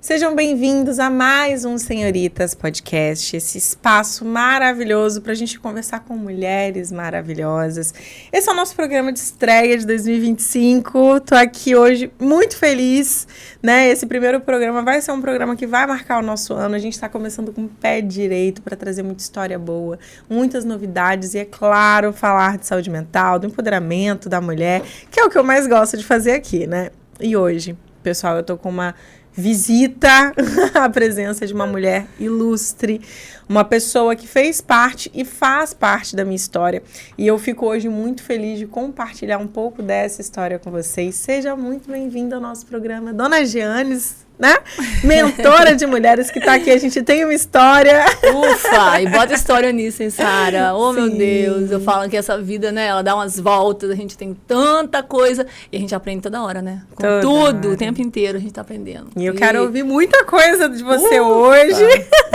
Sejam bem-vindos a mais um Senhoritas Podcast, esse espaço maravilhoso para a gente conversar com mulheres maravilhosas. Esse é o nosso programa de estreia de 2025. Tô aqui hoje muito feliz, né? Esse primeiro programa vai ser um programa que vai marcar o nosso ano. A gente está começando com o pé direito para trazer muita história boa, muitas novidades e, é claro, falar de saúde mental, do empoderamento da mulher, que é o que eu mais gosto de fazer aqui, né? E hoje, pessoal, eu tô com uma visita a presença de uma mulher ilustre, uma pessoa que fez parte e faz parte da minha história. E eu fico hoje muito feliz de compartilhar um pouco dessa história com vocês. Seja muito bem-vinda ao nosso programa, Dona Jeanes, né? Mentora de mulheres que tá aqui. A gente tem uma história. Ufa! E bota história nisso, hein, Sara? Oh, meu Deus! Eu falo que essa vida, né? Ela dá umas voltas, a gente tem tanta coisa e a gente aprende toda hora, né? Com tudo, o tempo inteiro a gente tá aprendendo. E eu quero ouvir muita coisa de você hoje.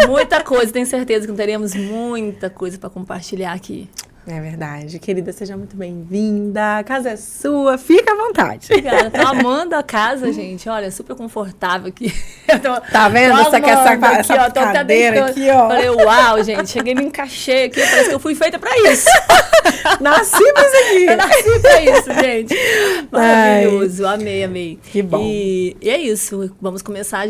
Muita coisa, tenho certeza que teremos muita coisa para compartilhar aqui. É verdade. Querida, seja muito bem-vinda. A casa é sua, fica à vontade. Obrigada. Tô amando a casa, gente. Olha, super confortável aqui. Tá vendo? Essa cadeira aqui, ó. Falei, uau, gente. Cheguei, me encaixei aqui. Parece que eu fui feita pra isso. Nasci pra isso aqui. Eu nasci pra isso, gente. Maravilhoso. Amei. Que bom. E é isso. Vamos começar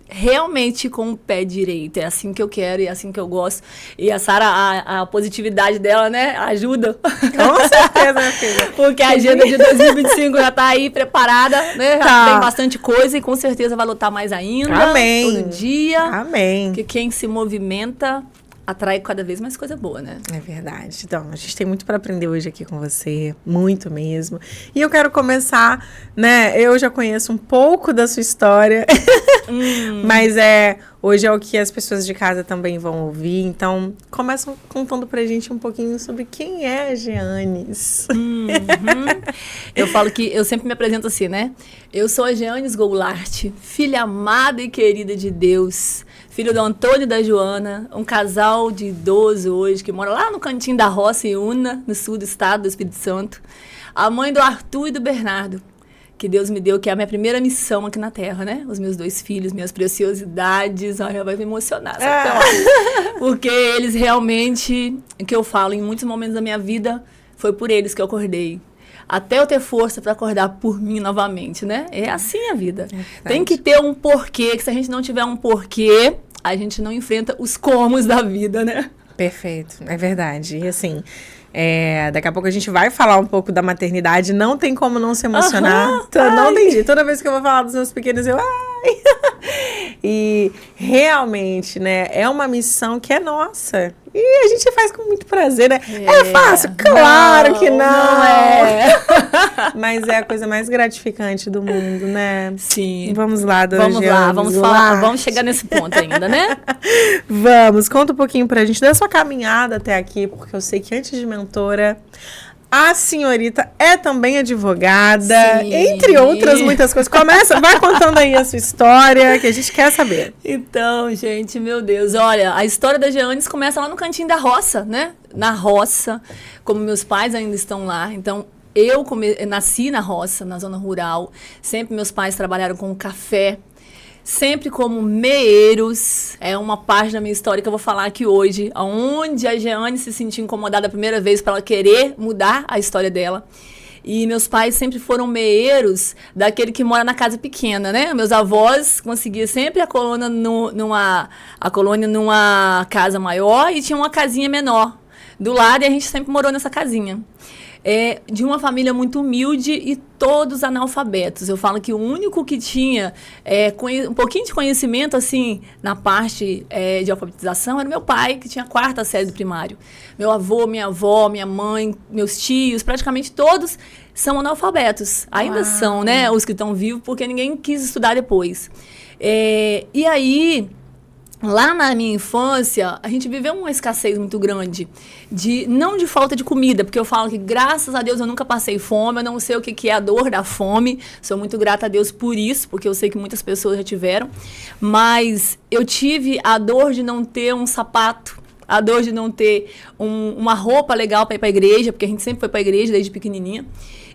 realmente com o pé direito. É assim que eu quero e é assim que eu gosto. E a Sara, a positividade dela, né, ajuda. Com certeza, minha filha. Porque a agenda de 2025 já tá aí preparada, né? Já tem bastante coisa e com certeza vai lutar mais ainda. Amém. Todo dia. Amém. Porque quem se movimenta atrai cada vez mais coisa boa, né? É verdade. Então, a gente tem muito para aprender hoje aqui com você, muito mesmo. E eu quero começar, né? Eu já conheço um pouco da sua história, mas hoje é o que as pessoas de casa também vão ouvir. Então, começam contando pra gente um pouquinho sobre quem é a Jeanes. Eu falo que eu sempre me apresento assim, né? Eu sou a Jeanes Goulart, filha amada e querida de Deus. Filho do Antônio e da Joana, um casal de idoso hoje, que mora lá no cantinho da roça, em Una, no sul do estado do Espírito Santo. A mãe do Arthur e do Bernardo, que Deus me deu, que é a minha primeira missão aqui na Terra, né? Os meus 2 filhos, minhas preciosidades. Olha, vai me emocionar. Porque eles realmente, o que eu falo, em muitos momentos da minha vida, foi por eles que eu acordei. Até eu ter força para acordar por mim novamente, né? É assim a vida. Tem que ter um porquê, que se a gente não tiver um porquê, a gente não enfrenta os comos da vida, né? Perfeito, é verdade. E assim, daqui a pouco a gente vai falar um pouco da maternidade, não tem como não se emocionar. Não entendi. Toda vez que eu vou falar dos meus pequenos, eu... E realmente, né, é uma missão que é nossa. E a gente faz com muito prazer, né? É fácil? Claro que não. Não é. Mas é a coisa mais gratificante do mundo, né? Sim. Vamos lá, Dona Vamos lá, vamos falar, vamos chegar nesse ponto ainda, né? Vamos, conta um pouquinho pra gente da sua caminhada até aqui, porque eu sei que antes de mentora, a senhorita é também advogada, Sim. Entre outras muitas coisas. Vai contando aí a sua história, que a gente quer saber. Então, gente, meu Deus, olha, a história da Jeanes começa lá no cantinho da roça, né? Na roça, como meus pais ainda estão lá, então eu nasci na roça, na zona rural, sempre meus pais trabalharam com café, sempre como meeiros. É uma parte da minha história que eu vou falar aqui hoje, onde a Jeane se sentiu incomodada a primeira vez para ela querer mudar a história dela. E meus pais sempre foram meeiros daquele que mora na casa pequena, né? Meus avós conseguiam sempre a colônia numa casa maior e tinha uma casinha menor do lado e a gente sempre morou nessa casinha. De uma família muito humilde e todos analfabetos. Eu falo que o único que tinha um pouquinho de conhecimento, assim, na parte de alfabetização, era meu pai, que tinha a 4ª série do primário. Meu avô, minha avó, minha mãe, meus tios, praticamente todos são analfabetos. Ainda são, né, os que estão vivos, porque ninguém quis estudar depois. E aí... Lá na minha infância, a gente viveu uma escassez muito grande, não de falta de comida, porque eu falo que, graças a Deus, eu nunca passei fome, eu não sei o que é a dor da fome, sou muito grata a Deus por isso, porque eu sei que muitas pessoas já tiveram, mas eu tive a dor de não ter um sapato, a dor de não ter uma roupa legal para ir para a igreja, porque a gente sempre foi para a igreja desde pequenininha.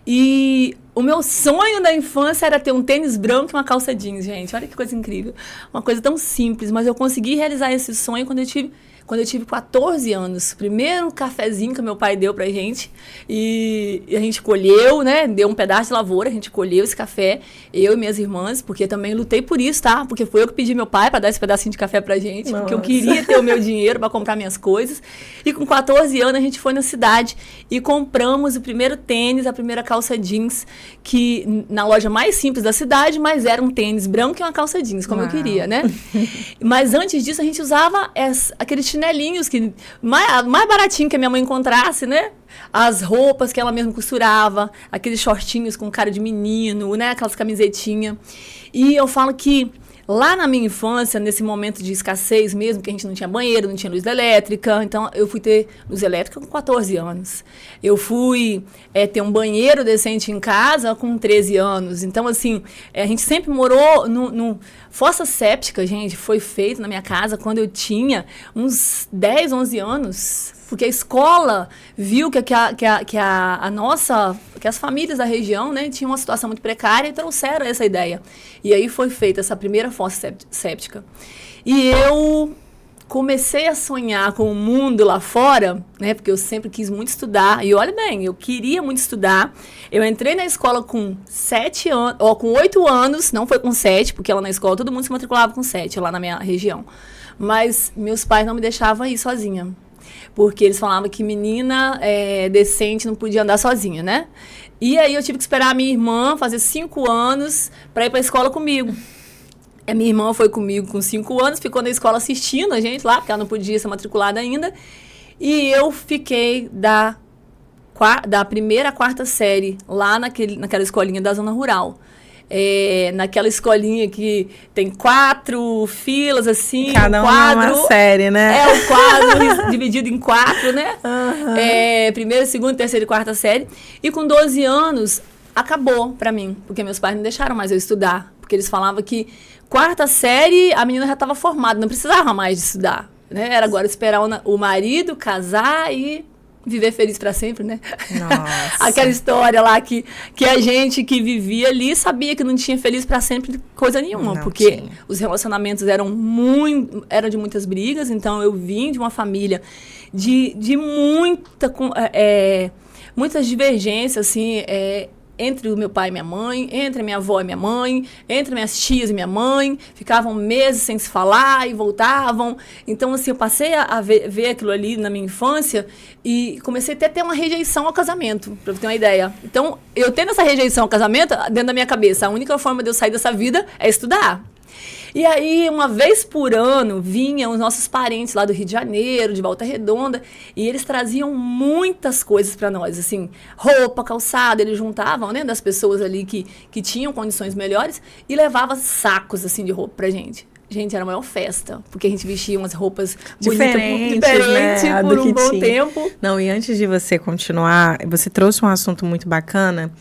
E o meu sonho da infância era ter um tênis branco e uma calça jeans, gente. Olha que coisa incrível. Uma coisa tão simples, mas eu consegui realizar esse sonho quando eu tive 14 anos. Primeiro cafezinho que meu pai deu pra gente. E a gente colheu, né? Deu um pedaço de lavoura, a gente colheu esse café, eu e minhas irmãs, porque também lutei por isso, tá? Porque foi eu que pedi meu pai pra dar esse pedacinho de café pra gente. Nossa. Porque eu queria ter o meu dinheiro pra comprar minhas coisas. E com 14 anos a gente foi na cidade e compramos o primeiro tênis, a primeira calça jeans, que na loja mais simples da cidade, mas era um tênis branco e uma calça jeans, como eu queria, né? Mas antes disso a gente usava aqueles chinelinhos que mais baratinho que a minha mãe encontrasse, né? As roupas que ela mesma costurava, aqueles shortinhos com cara de menino, né? Aquelas camisetinhas. E eu falo que lá na minha infância, nesse momento de escassez mesmo, que a gente não tinha banheiro, não tinha luz elétrica, então eu fui ter luz elétrica com 14 anos. Eu fui ter um banheiro decente em casa com 13 anos. Então, assim, a gente sempre morou no fossa séptica, gente, foi feito na minha casa quando eu tinha uns 10, 11 anos. Porque a escola viu que as famílias da região, né, tinham uma situação muito precária e trouxeram essa ideia. E aí foi feita essa primeira fossa séptica. E eu comecei a sonhar com o mundo lá fora, né, porque eu sempre quis muito estudar. E olha bem, eu queria muito estudar. Eu entrei na escola com 8 anos, não foi com 7, porque lá na escola todo mundo se matriculava com 7, lá na minha região. Mas meus pais não me deixavam ir sozinha. Porque eles falavam que menina decente não podia andar sozinha, né? E aí eu tive que esperar a minha irmã fazer 5 anos para ir para a escola comigo. A minha irmã foi comigo com 5 anos, ficou na escola assistindo a gente lá, porque ela não podia ser matriculada ainda. E eu fiquei da primeira à 4ª série lá naquela escolinha da zona rural. Naquela escolinha que tem 4 filas, assim, cada uma é uma série, né? O quadro dividido em 4, né? Uhum. Primeira, segunda, terceira e 4ª série. E com 12 anos, acabou pra mim, porque meus pais não deixaram mais eu estudar. Porque eles falavam que 4ª série, a menina já estava formada, não precisava mais de estudar, né? Era agora esperar o marido casar e viver feliz para sempre, né? Nossa. Aquela história lá que a gente que vivia ali sabia que não tinha feliz para sempre coisa nenhuma, não porque tinha. Os relacionamentos eram de muitas brigas, então eu vim de uma família de muitas divergências, assim, entre o meu pai e minha mãe, entre a minha avó e minha mãe, entre minhas tias e minha mãe, ficavam meses sem se falar e voltavam. Então, assim, eu passei a ver aquilo ali na minha infância e comecei até a ter uma rejeição ao casamento, pra você ter uma ideia. Então, eu tendo essa rejeição ao casamento, dentro da minha cabeça, a única forma de eu sair dessa vida é estudar. E aí, uma vez por ano, vinham os nossos parentes lá do Rio de Janeiro, de Volta Redonda, e eles traziam muitas coisas para nós, assim, roupa, calçado, eles juntavam, né, das pessoas ali que tinham condições melhores e levavam sacos, assim, de roupa pra gente. Gente, era a maior festa, porque a gente vestia umas roupas diferentes, né, por um bom tempo. Não, e antes de você continuar, você trouxe um assunto muito bacana,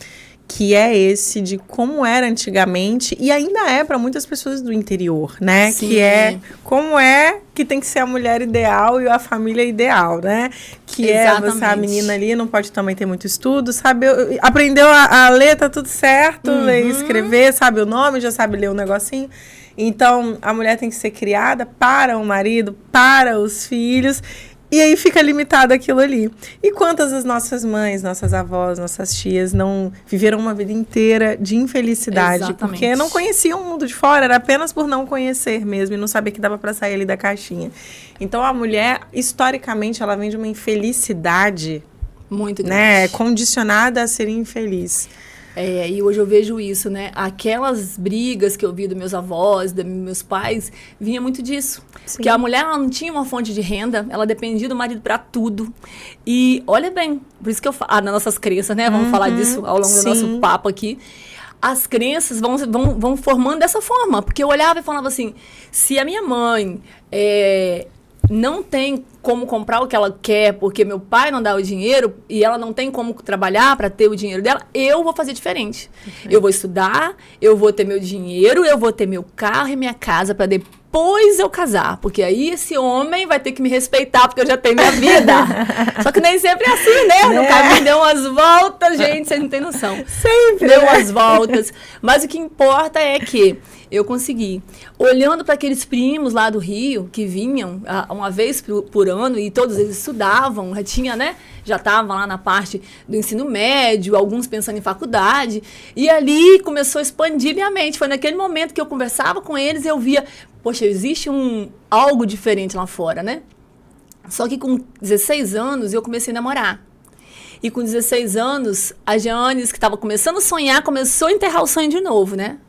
que é esse de como era antigamente, e ainda é para muitas pessoas do interior, né? Sim. Que é como é que tem que ser a mulher ideal e a família ideal, né? Que Exatamente. Você, a menina ali, não pode também ter muito estudo, sabe? Aprendeu a ler, tá tudo certo, ler e escrever, sabe o nome, já sabe ler um negocinho. Então, a mulher tem que ser criada para o marido, para os filhos. E aí fica limitado aquilo ali. E quantas das nossas mães, nossas avós, nossas tias não viveram uma vida inteira de infelicidade? Exatamente. Porque não conheciam o mundo de fora, era apenas por não conhecer mesmo e não saber que dava para sair ali da caixinha. Então a mulher, historicamente, ela vem de uma infelicidade muito grande, né, condicionada a ser infeliz. E hoje eu vejo isso, né? Aquelas brigas que eu vi dos meus avós, dos meus pais, vinha muito disso. Sim. Porque a mulher ela não tinha uma fonte de renda, ela dependia do marido para tudo. E olha bem, por isso que eu falo, nas nossas crenças, né? Vamos falar disso ao longo do nosso papo aqui. As crenças vão formando dessa forma. Porque eu olhava e falava assim, se a minha mãe não tem como comprar o que ela quer, porque meu pai não dá o dinheiro e ela não tem como trabalhar para ter o dinheiro dela, eu vou fazer diferente. Eu vou estudar, eu vou ter meu dinheiro, eu vou ter meu carro e minha casa para depois eu casar, porque aí esse homem vai ter que me respeitar, porque eu já tenho minha vida. Só que nem sempre é assim, né? O caminho deu umas voltas, gente, vocês não têm noção. Sempre. Deu umas voltas. Mas o que importa é que eu consegui. Olhando para aqueles primos lá do Rio, que vinham uma vez por ano, e todos eles estudavam, já estavam lá na parte do ensino médio, alguns pensando em faculdade, e ali começou a expandir minha mente. Foi naquele momento que eu conversava com eles e eu via, poxa, existe algo diferente lá fora, né? Só que com 16 anos eu comecei a namorar. E com 16 anos, a Jeanes, que estava começando a sonhar, começou a enterrar o sonho de novo, né?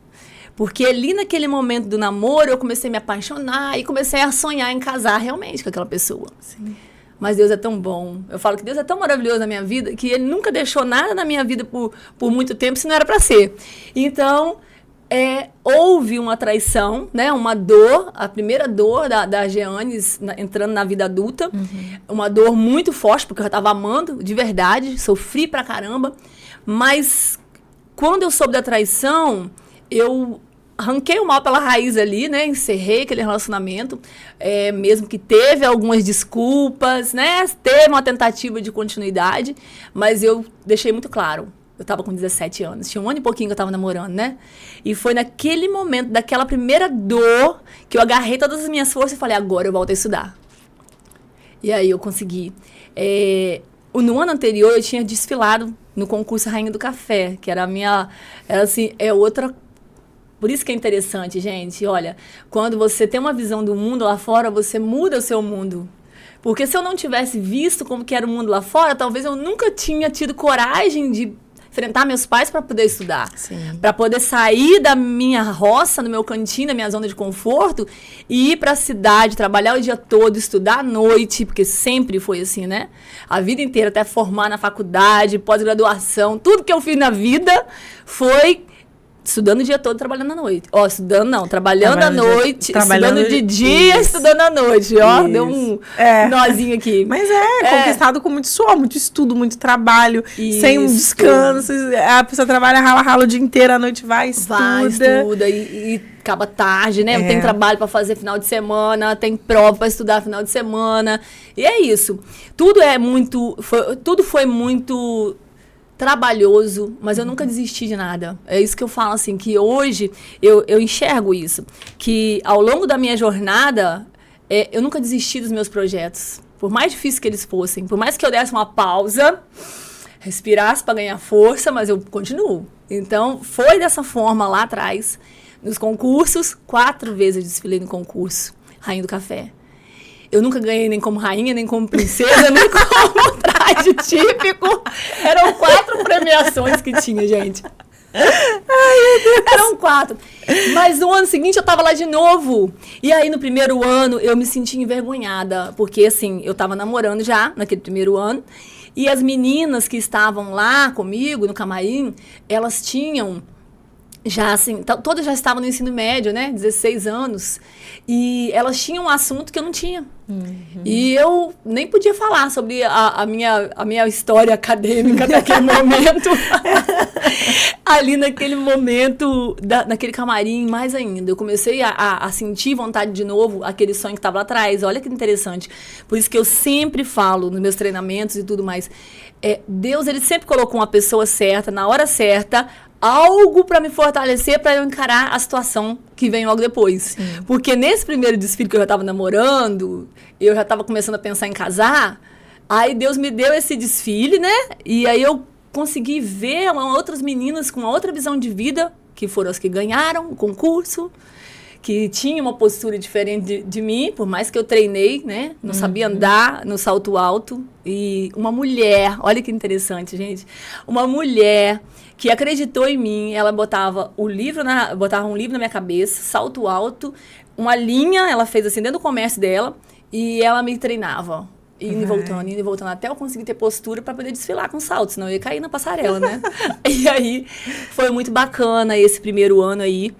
Porque ali naquele momento do namoro, eu comecei a me apaixonar e comecei a sonhar em casar realmente com aquela pessoa. Sim. Mas Deus é tão bom. Eu falo que Deus é tão maravilhoso na minha vida que Ele nunca deixou nada na minha vida por muito tempo se não era para ser. Então, houve uma traição, né? Uma dor, a primeira dor da Jeanes entrando na vida adulta. Uma dor muito forte, porque eu já estava amando de verdade, sofri pra caramba. Mas quando eu soube da traição, eu arranquei o mal pela raiz ali, né? Encerrei aquele relacionamento, mesmo que teve algumas desculpas, né? Teve uma tentativa de continuidade, mas eu deixei muito claro. Eu estava com 17 anos, tinha um ano e pouquinho que eu estava namorando, né? E foi naquele momento, daquela primeira dor, que eu agarrei todas as minhas forças e falei, agora eu volto a estudar. E aí eu consegui. No ano anterior, eu tinha desfilado no concurso Rainha do Café, que era a minha... Era assim, outra... Por isso que é interessante, gente. Olha, quando você tem uma visão do mundo lá fora, você muda o seu mundo. Porque se eu não tivesse visto como que era o mundo lá fora, talvez eu nunca tinha tido coragem de enfrentar meus pais para poder estudar. Para poder sair da minha roça, do meu cantinho, da minha zona de conforto, e ir para a cidade, trabalhar o dia todo, estudar à noite, porque sempre foi assim, né? A vida inteira, até formar na faculdade, pós-graduação, tudo que eu fiz na vida foi... Estudando o dia todo, trabalhando à noite. Trabalhando à noite, estudando de dia, estudando à noite. Deu um nozinho aqui. Mas conquistado com muito suor, muito estudo, muito trabalho, sem um descanso. A pessoa trabalha, rala o dia inteiro, à noite estuda e acaba tarde, né? Tem trabalho para fazer final de semana, tem prova para estudar final de semana. E é isso. Tudo foi muito... trabalhoso, mas eu nunca desisti de nada. É isso que eu falo, assim, que hoje eu enxergo isso. Que ao longo da minha jornada, eu nunca desisti dos meus projetos. Por mais difíceis que eles fossem, por mais que eu desse uma pausa, respirasse para ganhar força, mas eu continuo. Então, foi dessa forma lá atrás, nos concursos, 4 vezes eu desfilei no concurso Rainha do Café. Eu nunca ganhei nem como rainha, nem como princesa, nem como traje típico. Eram 4 premiações que tinha, gente. Ai, meu Deus. Eram 4. Mas no ano seguinte eu tava lá de novo. E aí no primeiro ano eu me senti envergonhada. Porque assim, eu tava namorando já naquele primeiro ano. E as meninas que estavam lá comigo no camarim, elas tinham... já assim, todas já estavam no ensino médio, né? 16 anos. E elas tinham um assunto que eu não tinha. E eu nem podia falar sobre a minha história acadêmica naquele momento. Ali naquele momento, naquele camarim, mais ainda. Eu comecei a sentir vontade de novo, aquele sonho que estava lá atrás. Olha que interessante. Por isso que eu sempre falo nos meus treinamentos e tudo mais. Deus, ele sempre colocou uma pessoa certa, na hora certa, algo para me fortalecer, para eu encarar a situação que vem logo depois. Sim. Porque nesse primeiro desfile que eu já estava namorando, eu já estava começando a pensar em casar, aí Deus me deu esse desfile, né? E aí eu consegui ver outras meninas com uma outra visão de vida, que foram as que ganharam o concurso, que tinham uma postura diferente de mim, por mais que eu treinei, né? Não sabia andar no salto alto. E uma mulher, olha que interessante, gente. Uma mulher que acreditou em mim, ela botava um livro na minha cabeça, salto alto, uma linha, ela fez assim dentro do comércio dela, e ela me treinava. Indo e voltando, até eu conseguir ter postura para poder desfilar com salto, senão eu ia cair na passarela, né? E aí, foi muito bacana esse primeiro ano aí,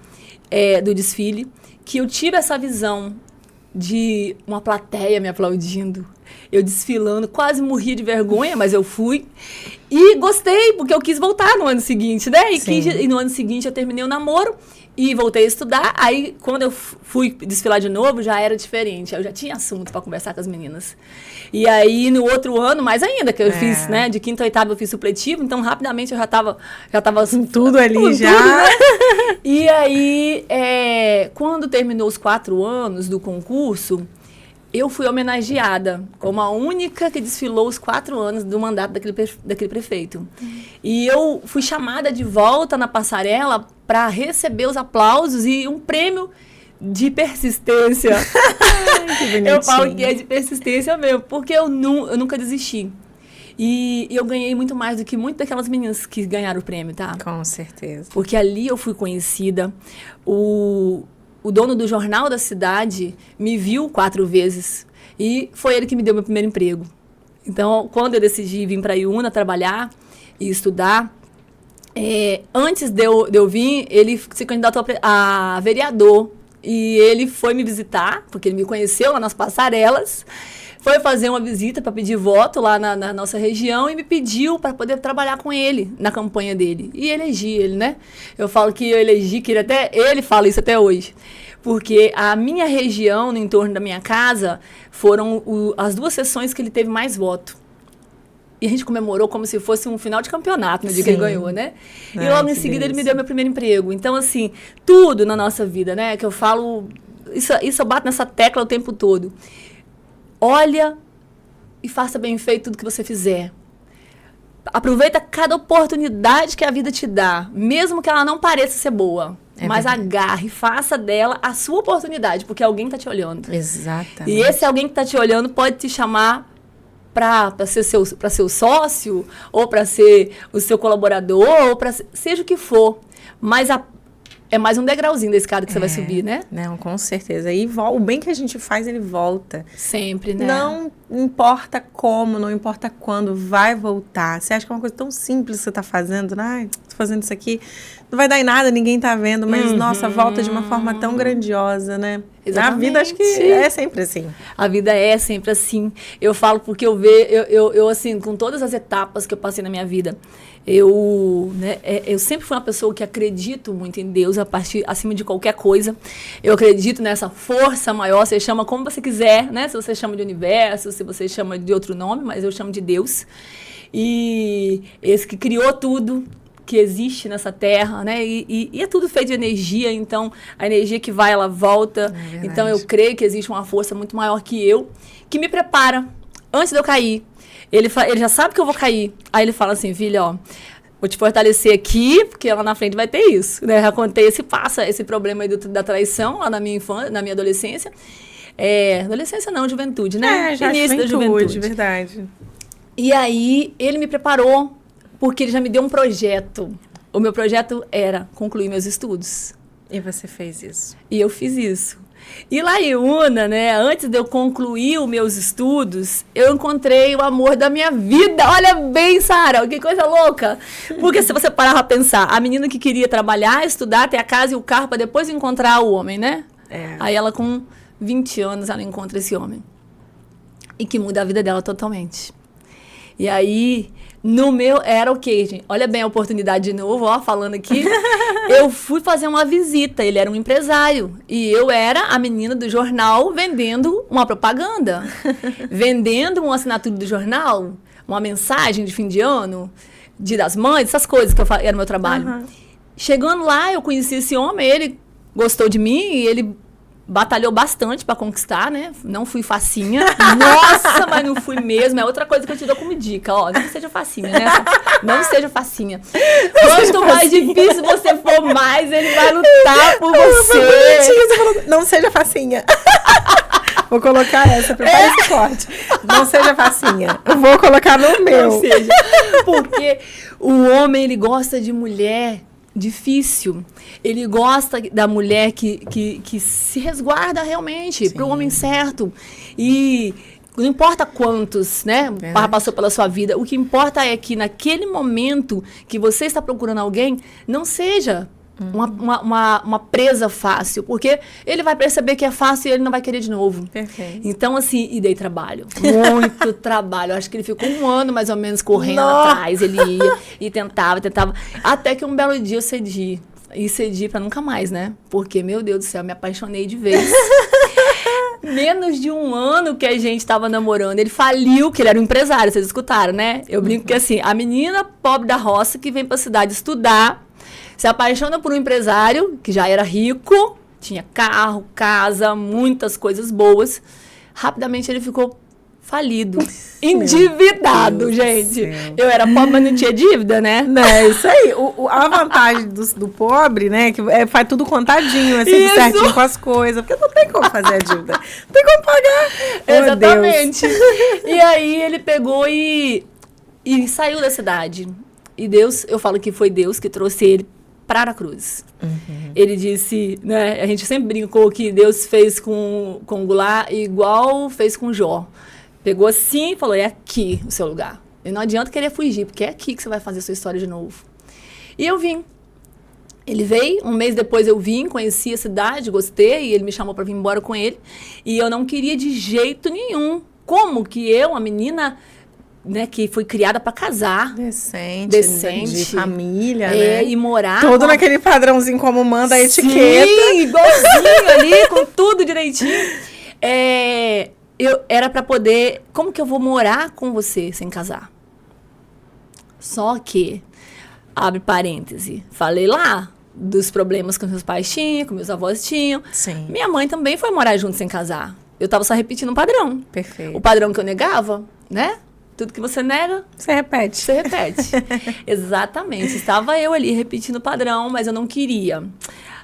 do desfile, que eu tive essa visão de uma plateia me aplaudindo, eu desfilando, quase morri de vergonha, mas eu fui. E gostei, porque eu quis voltar no ano seguinte, né? E no ano seguinte eu terminei o namoro E voltei a estudar, aí quando eu fui desfilar de novo, já era diferente. Eu já tinha assunto para conversar com as meninas. E aí, no outro ano, mais ainda, que eu fiz, né? De quinta a oitava eu fiz supletivo, então rapidamente eu já tava tudo ali tudo, já. Né? E aí, quando terminou os 4 anos do concurso, eu fui homenageada como a única que desfilou os 4 anos do mandato daquele prefeito. E eu fui chamada de volta na passarela para receber os aplausos e um prêmio de persistência. Ai, que bonitinho. Eu falo que é de persistência mesmo, porque eu nunca desisti. E eu ganhei muito mais do que muitas daquelas meninas que ganharam o prêmio, tá? Com certeza. Porque ali eu fui conhecida. O dono do jornal da cidade me viu 4 vezes e foi ele que me deu meu primeiro emprego. Então, quando eu decidi vir para a IUNA trabalhar e estudar, antes de eu vir, ele se candidatou a vereador e ele foi me visitar, porque ele me conheceu lá nas passarelas, foi fazer uma visita para pedir voto lá na nossa região e me pediu para poder trabalhar com ele na campanha dele. E elegi ele, né? Eu falo que eu elegi, que ele fala isso até hoje. Porque a minha região, no entorno da minha casa, foram as 2 sessões que ele teve mais voto. E a gente comemorou como se fosse um final de campeonato no dia que ele ganhou, né? E logo em seguida ele me deu meu primeiro emprego. Então, assim, tudo na nossa vida, né? Que eu falo, isso eu bato nessa tecla o tempo todo. Olha e faça bem feito tudo que você fizer. Aproveita cada oportunidade que a vida te dá, mesmo que ela não pareça ser boa. Mas agarre, faça dela a sua oportunidade, porque alguém está te olhando. Exatamente. E esse alguém que está te olhando pode te chamar para ser seu sócio, ou para ser o seu colaborador, ou para seja o que for. Mas é mais um degrauzinho da escada que você vai subir, né? Não, com certeza. E o bem que a gente faz, ele volta. Sempre, né? Não importa como, não importa quando, vai voltar. Você acha que é uma coisa tão simples que você está fazendo, né? Ai, tô fazendo isso aqui, não vai dar em nada, ninguém tá vendo, mas, nossa, volta de uma forma tão grandiosa, né? Exatamente. A vida, acho que é sempre assim. A vida é sempre assim. Eu falo porque eu assim, com todas as etapas que eu passei na minha vida, eu sempre fui uma pessoa que acredito muito em Deus, acima de qualquer coisa. Eu acredito nessa força maior, você chama como você quiser, né? Se você chama de universo, se você chama de outro nome, mas eu chamo de Deus. E esse que criou tudo que existe nessa terra, né? E é tudo feito de energia, então a energia que vai, ela volta. Então eu creio que existe uma força muito maior que eu, que me prepara antes de eu cair. Ele já sabe que eu vou cair. Aí ele fala assim, filha, ó, vou te fortalecer aqui, porque lá na frente vai ter isso. Né? Já contei esse problema aí da traição lá na minha infância, na minha adolescência. Adolescência não, juventude, né? Já início da juventude. Verdade. E aí ele me preparou, porque ele já me deu um projeto. O meu projeto era concluir meus estudos. E você fez isso. E eu fiz isso. E lá em IUNA, né, antes de eu concluir os meus estudos, eu encontrei o amor da minha vida. Olha bem, Sara, que coisa louca. Porque se você parar pra pensar, a menina que queria trabalhar, estudar, ter a casa e o carro para depois encontrar o homem, né? Aí ela com 20 anos, ela encontra esse homem. E que muda a vida dela totalmente. E aí, no meu, era o quê, gente? Olha bem a oportunidade de novo, ó, falando aqui. Eu fui fazer uma visita, ele era um empresário. E eu era a menina do jornal vendendo uma propaganda. Vendendo uma assinatura do jornal, uma mensagem de fim de ano, Dia das Mães, essas coisas que era o meu trabalho. Uhum. Chegando lá, eu conheci esse homem, ele gostou de mim e ele batalhou bastante para conquistar, né? Não fui facinha. Nossa, mas não fui mesmo. É outra coisa que eu te dou como dica, ó. Não seja facinha, né? Não seja facinha. Quanto mais difícil você for, mais ele vai lutar por você. Não seja facinha. Vou colocar essa, prepara esse corte. Não seja facinha. Eu vou colocar no meu. Não seja. Porque o homem, ele gosta de mulher difícil. Ele gosta da mulher que se resguarda realmente para o homem certo. E não importa quantos, né, passou pela sua vida, o que importa é que naquele momento que você está procurando alguém, não seja uma presa fácil, porque ele vai perceber que é fácil e ele não vai querer de novo. Perfeito. Então, assim, e dei trabalho. Muito trabalho. Acho que ele ficou 1 ano, mais ou menos, correndo atrás. Ele ia e tentava. Até que um belo dia eu cedi. E cedi pra nunca mais, né? Porque, meu Deus do céu, me apaixonei de vez. Menos de um ano que a gente tava namorando, ele faliu, que ele era um empresário, vocês escutaram, né? Eu brinco que assim, a menina pobre da roça que vem pra cidade estudar, se apaixona por um empresário que já era rico, tinha carro, casa, muitas coisas boas. Rapidamente ele ficou falido, endividado, gente. Eu era pobre, mas não tinha dívida, né? É isso aí. A vantagem do pobre, né, que faz tudo contadinho, assim, certinho com as coisas, porque não tem como fazer a dívida. Não tem como pagar. Exatamente. E aí ele pegou e saiu da cidade. E Deus, eu falo que foi Deus que trouxe ele para Aracruz. Ele disse, né, a gente sempre brincou que Deus fez com Goulart igual fez com Jó. Pegou assim e falou, é aqui o seu lugar. E não adianta querer fugir, porque é aqui que você vai fazer a sua história de novo. E eu vim. Ele veio, um mês depois eu vim, conheci a cidade, gostei, e ele me chamou para vir embora com ele. E eu não queria de jeito nenhum. Como que eu, a menina, né, que foi criada para casar. Decente. De família, né? E morar. Todo naquele padrãozinho como manda a etiqueta. Sim, igualzinho ali, com tudo direitinho. Eu era para poder... Como que eu vou morar com você sem casar? Só que, abre parêntese, falei lá dos problemas que meus pais tinham, que meus avós tinham. Sim. Minha mãe também foi morar junto sem casar. Eu tava só repetindo um padrão. Perfeito. O padrão que eu negava, né? Tudo que você nega... Você repete. Você repete. Exatamente. Estava eu ali repetindo o padrão, mas eu não queria.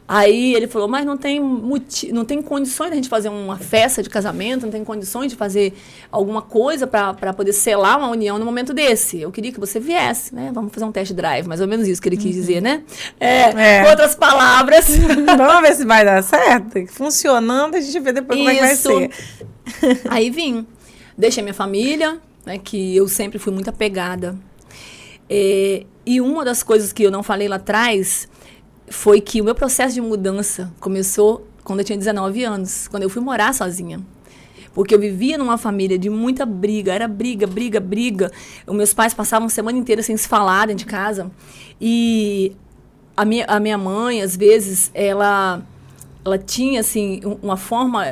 Aí ele falou, mas não tem condições de a gente fazer uma festa de casamento, não tem condições de fazer alguma coisa para poder selar uma união no momento desse. Eu queria que você viesse, né? Vamos fazer um test drive, mais ou menos isso que ele quis dizer, né? Com outras palavras. Vamos ver se vai dar certo. Funcionando, a gente vê depois como é que vai ser. Aí vim. Deixei minha família, né, que eu sempre fui muito apegada. E uma das coisas que eu não falei lá atrás... foi que o meu processo de mudança começou quando eu tinha 19 anos, quando eu fui morar sozinha. Porque eu vivia numa família de muita briga, era briga. Os meus pais passavam a semana inteira sem se falar dentro de casa. E a minha mãe, às vezes, ela tinha, assim, uma forma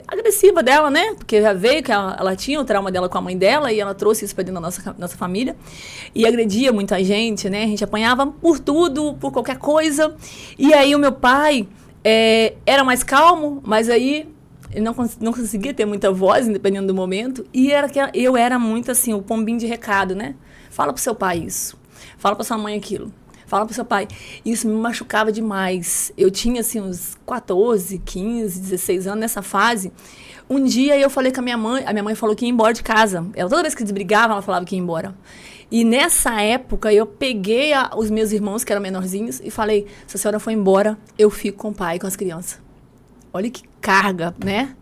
agressiva dela, né? Porque já veio que ela tinha o trauma dela com a mãe dela e ela trouxe isso para dentro da nossa família. E agredia muita gente, né? A gente apanhava por tudo, por qualquer coisa. E aí o meu pai era mais calmo, mas aí ele não conseguia ter muita voz, dependendo do momento. E eu era muito, assim, o pombinho de recado, né? Fala pro seu pai isso. Fala pra sua mãe aquilo. Fala pro seu pai. Isso me machucava demais. Eu tinha, assim, uns 14, 15, 16 anos nessa fase. Um dia eu falei com a minha mãe falou que ia embora de casa. Toda vez que eles brigavam, ela falava que ia embora. E nessa época, eu peguei os meus irmãos, que eram menorzinhos, e falei, se a senhora for embora, eu fico com o pai, com as crianças. Olha que carga, né?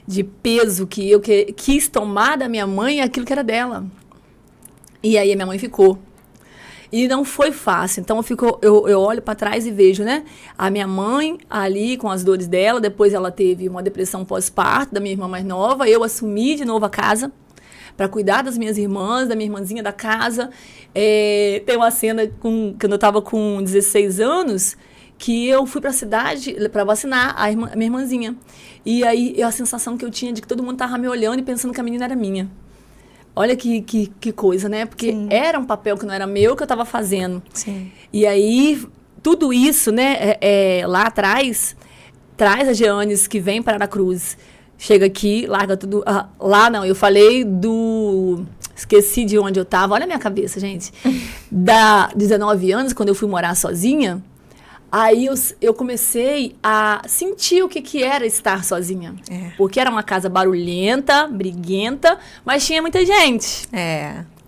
De peso que eu quis tomar da minha mãe aquilo que era dela. E aí a minha mãe ficou. E não foi fácil. Então, eu olho para trás e vejo, né? A minha mãe ali com as dores dela. Depois ela teve uma depressão pós-parto da minha irmã mais nova. Eu assumi de novo a casa para cuidar das minhas irmãs, da minha irmãzinha da casa. Tem uma cena quando eu estava com 16 anos que eu fui para a cidade para vacinar a minha irmãzinha. E aí a sensação que eu tinha de que todo mundo estava me olhando e pensando que a menina era minha. Olha que coisa, né? Porque Sim. Era um papel que não era meu que eu estava fazendo. Sim. E aí, tudo isso, né, lá atrás, traz a Jeanes que vem para Aracruz. Chega aqui, larga tudo. Lá não, eu falei esqueci de onde eu estava. Olha a minha cabeça, gente. Da 19 anos, quando eu fui morar sozinha, aí eu comecei a sentir o que era estar sozinha. Porque era uma casa barulhenta, briguenta, mas tinha muita gente.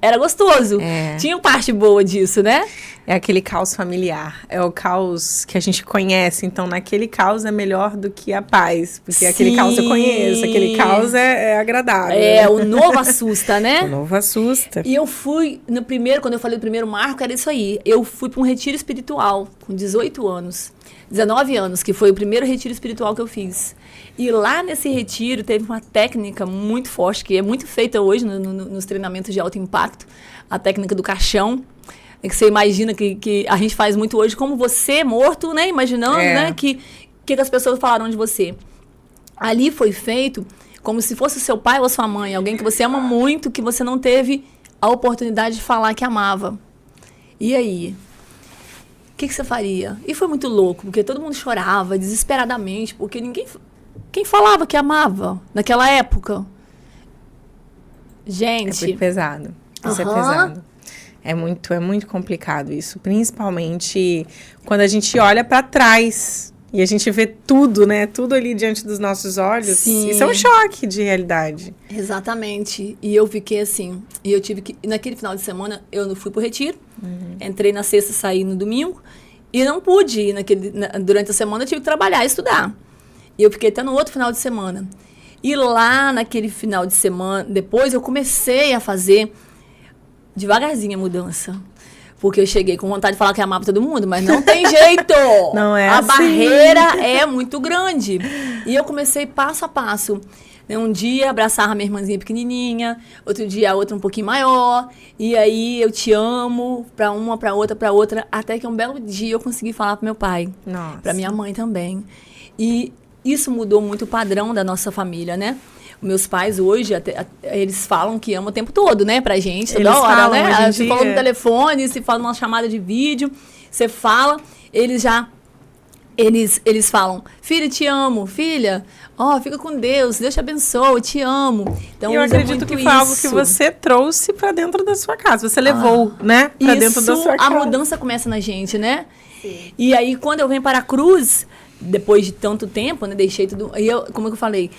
Era gostoso. Tinha parte boa disso, né? É aquele caos familiar. É o caos que a gente conhece. Então, naquele caos é melhor do que a paz. Porque Sim. Aquele caos eu conheço. Aquele caos é agradável. O novo assusta, né? O novo assusta. E eu fui, quando eu falei do primeiro marco, era isso aí. Eu fui para um retiro espiritual com 18 anos. 19 anos, que foi o primeiro retiro espiritual que eu fiz. E lá nesse retiro teve uma técnica muito forte, que é muito feita hoje nos treinamentos de alto impacto, a técnica do caixão. É que você imagina que a gente faz muito hoje, como você morto, né? Imaginando, né? Que as pessoas falaram de você. Ali foi feito como se fosse o seu pai ou a sua mãe, alguém que você ama muito, que você não teve a oportunidade de falar que amava. E aí? O que você faria? E foi muito louco, porque todo mundo chorava desesperadamente, porque quem falava que amava naquela época? Gente. É muito pesado. Isso é pesado. É muito complicado isso. Principalmente quando a gente olha para trás e a gente vê tudo, né? Tudo ali diante dos nossos olhos. Sim. Isso é um choque de realidade. Exatamente. E eu fiquei assim. E eu tive que... Naquele final de semana, eu não fui pro retiro. Entrei na sexta, saí no domingo. E não pude ir durante a semana, eu tive que trabalhar e estudar. E eu fiquei até no outro final de semana. E lá naquele final de semana, depois eu comecei a fazer devagarzinho a mudança. Porque eu cheguei com vontade de falar que amava todo mundo, mas não tem jeito. Não é a assim. barreira é muito grande. E eu comecei passo a passo. Um dia abraçava a minha irmãzinha pequenininha, outro dia a outra um pouquinho maior. E aí eu te amo pra uma, pra outra, até que um belo dia eu consegui falar pro meu pai. Nossa. Pra minha mãe também. E isso mudou muito o padrão da nossa família, né? Meus pais hoje, eles falam que amam o tempo todo, né? Pra gente, toda hora, falam, né? Você fala no telefone, se fala numa chamada de vídeo, você fala, eles falam, filha, te amo, filha, fica com Deus te abençoe, te amo. Então, eu acredito que foi algo que você trouxe pra dentro da sua casa, você levou, né? Pra dentro da sua casa. A mudança começa na gente, né? Sim. E aí, quando eu venho para a cruz, depois de tanto tempo, né? Deixei tudo, como eu falei,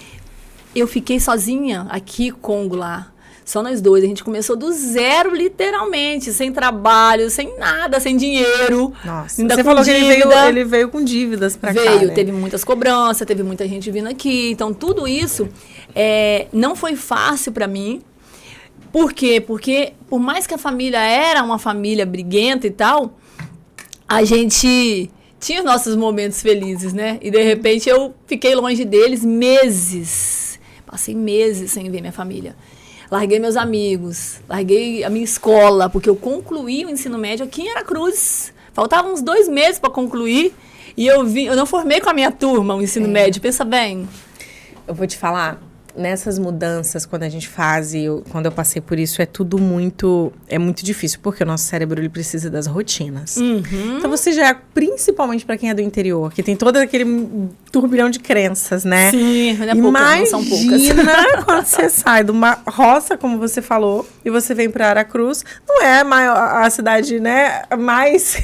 eu fiquei sozinha aqui com o Goulart. Só nós dois. A gente começou do zero, literalmente. Sem trabalho, sem nada, sem dinheiro. Nossa. Você falou dívida. Que ele veio com dívidas pra cá, né? Teve muitas cobranças, teve muita gente vindo aqui. Então, tudo isso não foi fácil pra mim. Por quê? Porque, por mais que a família era uma família briguenta e tal, a gente tinha os nossos momentos felizes, né? E, de repente, eu fiquei longe deles meses. Passei meses sem ver minha família. Larguei meus amigos, larguei a minha escola, porque eu concluí o ensino médio aqui em Aracruz. Faltavam uns 2 meses para concluir e eu não formei com a minha turma o ensino médio. Pensa bem. Eu vou te falar, nessas mudanças, quando a gente faz, quando eu passei por isso, é muito difícil, porque o nosso cérebro ele precisa das rotinas. Então você já, principalmente para quem é do interior, que tem todo aquele turbilhão de crenças, né? Sim, não é poucas, não são poucas. Imagina quando você sai de uma roça, como você falou, e você vem para Aracruz, não é a cidade, né, mais,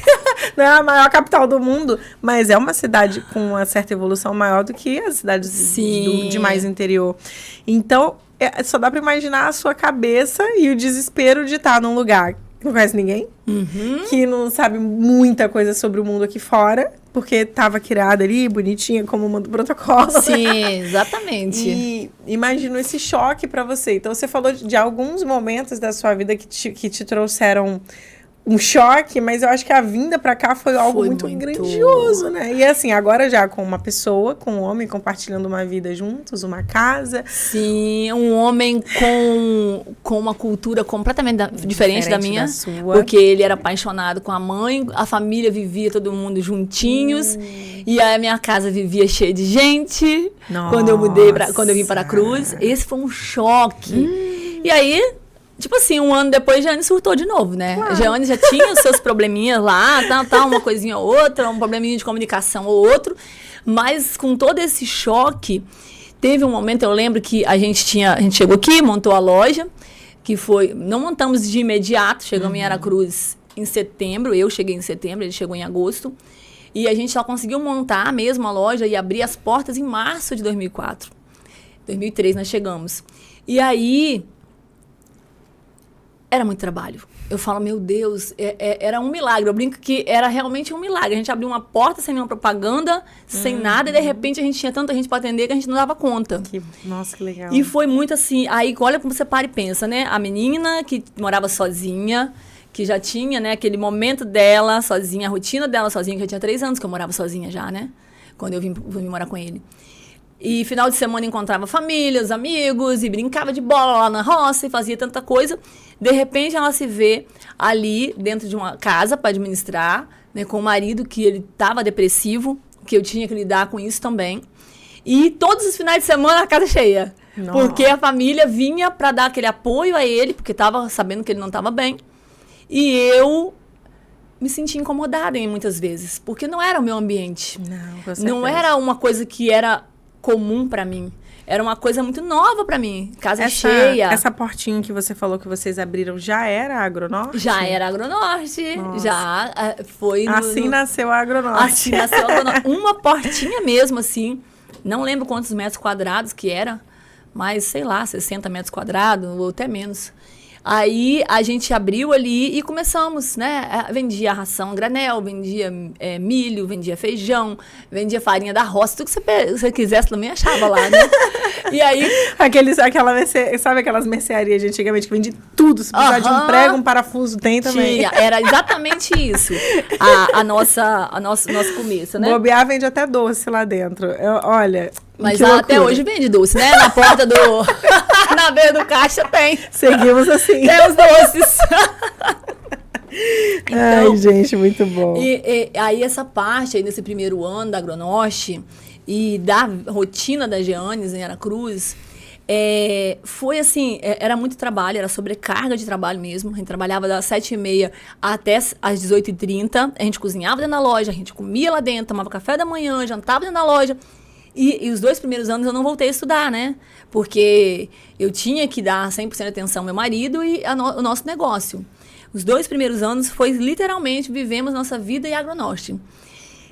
não é a maior capital do mundo, mas é uma cidade com uma certa evolução maior do que as cidades de mais interior. Então, só dá para imaginar a sua cabeça e o desespero de estar num lugar que não conhece ninguém, que não sabe muita coisa sobre o mundo aqui fora, porque estava criada ali, bonitinha, como manda o protocolo. Sim, exatamente. E imagino esse choque para você. Então, você falou de alguns momentos da sua vida que te trouxeram um choque, mas eu acho que a vinda pra cá foi algo muito grandioso, né? E assim, agora já com uma pessoa, com um homem compartilhando uma vida juntos, uma casa. Sim, um homem com uma cultura completamente diferente da minha. Da sua. Porque ele era apaixonado com a mãe, a família vivia todo mundo juntinhos. E a minha casa vivia cheia de gente. Nossa. Quando eu vim para a Cruz. Esse foi um choque. E aí... Tipo assim, 1 ano depois, Jeane surtou de novo, né? Claro. A Jeane já tinha os seus probleminhas lá, uma coisinha ou outra, um probleminha de comunicação ou outro. Mas com todo esse choque, teve um momento, eu lembro que a gente chegou aqui, montou a loja, que foi... Não montamos de imediato, chegamos em Aracruz em setembro, eu cheguei em setembro, ele chegou em agosto. E a gente só conseguiu montar mesmo a loja e abrir as portas em março de 2004. 2003 nós chegamos. E aí... Era muito trabalho. Eu falo, meu Deus, era um milagre. Eu brinco que era realmente um milagre. A gente abriu uma porta sem nenhuma propaganda, sem nada, e de repente a gente tinha tanta gente para atender que a gente não dava conta. Nossa, que legal. E foi muito assim. Aí, olha como você para e pensa, né? A menina que morava sozinha, que já tinha, né, aquele momento dela sozinha, a rotina dela sozinha, que eu tinha 3 anos que eu morava sozinha já, né? Quando eu vim morar com ele. E final de semana encontrava famílias, amigos, e brincava de bola lá na roça e fazia tanta coisa. De repente, ela se vê ali dentro de uma casa para administrar, né, com o marido que ele estava depressivo, que eu tinha que lidar com isso também. E todos os finais de semana a casa cheia. Nossa. Porque a família vinha para dar aquele apoio a ele, porque estava sabendo que ele não estava bem. E eu me senti incomodada muitas vezes, porque não era o meu ambiente. Não era uma coisa que era comum para mim. Era uma coisa muito nova para mim. Casa cheia. Essa portinha que você falou que vocês abriram já era Agronorte? Já era Agronorte. Nossa. Já foi assim nasceu a Agronorte. Assim nasceu a Agronorte. Uma portinha mesmo, assim. Não lembro quantos metros quadrados que era, mas sei lá, 60 metros quadrados ou até menos. Aí a gente abriu ali e começamos, né? Vendia ração granel, vendia milho, vendia feijão, vendia farinha da roça, tudo que você quisesse também achava lá, né? E aí... sabe aquelas mercearias de antigamente que vendia tudo? Se precisar de um prego, um parafuso, tem também. Tinha, era exatamente isso, nosso começo, né? Bobear vende até doce lá dentro. Olha... Mas até hoje vende doce, né? Na porta do... na beira do caixa tem. Seguimos assim. Tem os doces. Então, ai, gente, muito bom. E aí essa parte aí nesse primeiro ano da Agronorte e da rotina da Jeanes em Aracruz, foi assim, era muito trabalho, era sobrecarga de trabalho mesmo. A gente trabalhava das 7h30 até às 18h30. A gente cozinhava dentro da loja, a gente comia lá dentro, tomava café da manhã, jantava dentro da loja. E os 2 primeiros anos eu não voltei a estudar, né? Porque eu tinha que dar 100% de atenção ao meu marido e o nosso negócio. Os 2 primeiros anos foi literalmente vivemos nossa vida em Agronorte.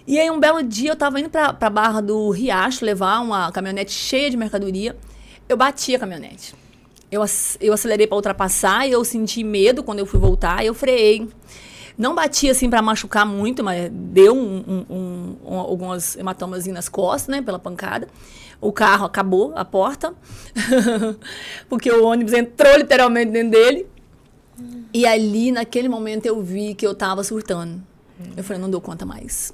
E aí um belo dia eu estava indo para a Barra do Riacho levar uma caminhonete cheia de mercadoria. Eu bati a caminhonete. Eu acelerei para ultrapassar e eu senti medo quando eu fui voltar e eu freiei. Não bati assim para machucar muito, mas deu algumas hematomas nas costas, né, pela pancada. O carro acabou, a porta, porque o ônibus entrou literalmente dentro dele. E ali, naquele momento, eu vi que eu estava surtando. Eu falei, não dou conta mais.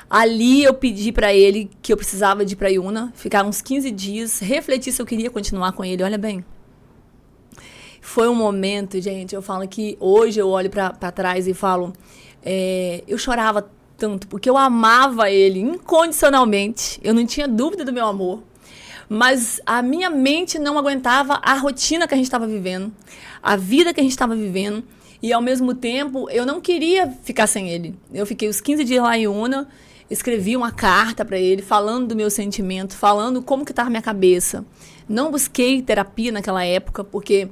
Ali eu pedi para ele que eu precisava de ir para Iuna, ficar uns 15 dias, refletir se eu queria continuar com ele. Olha bem. Foi um momento, gente, eu falo que hoje eu olho para trás e falo, eu chorava tanto, porque eu amava ele incondicionalmente, eu não tinha dúvida do meu amor, mas a minha mente não aguentava a rotina que a gente estava vivendo, a vida que a gente estava vivendo, e ao mesmo tempo eu não queria ficar sem ele. Eu fiquei os 15 dias lá em Iuna, escrevi uma carta para ele, falando do meu sentimento, falando como que estava a minha cabeça. Não busquei terapia naquela época, porque...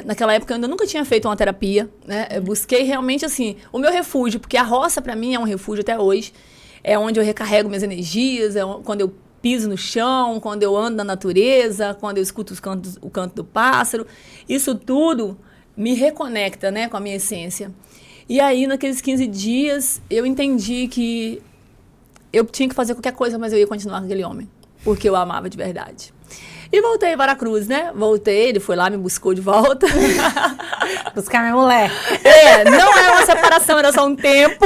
naquela época eu ainda nunca tinha feito uma terapia, né? Eu busquei realmente assim o meu refúgio, porque a roça para mim é um refúgio até hoje. É onde eu recarrego minhas energias, quando eu piso no chão, quando eu ando na natureza, quando eu escuto o canto do pássaro. Isso tudo me reconecta, né, com a minha essência. E aí, naqueles 15 dias, eu entendi que eu tinha que fazer qualquer coisa, mas eu ia continuar com aquele homem, porque eu amava de verdade. E voltei para Aracruz, né? Voltei, ele foi lá, me buscou de volta. Buscar minha mulher. Não é uma separação, era só um tempo,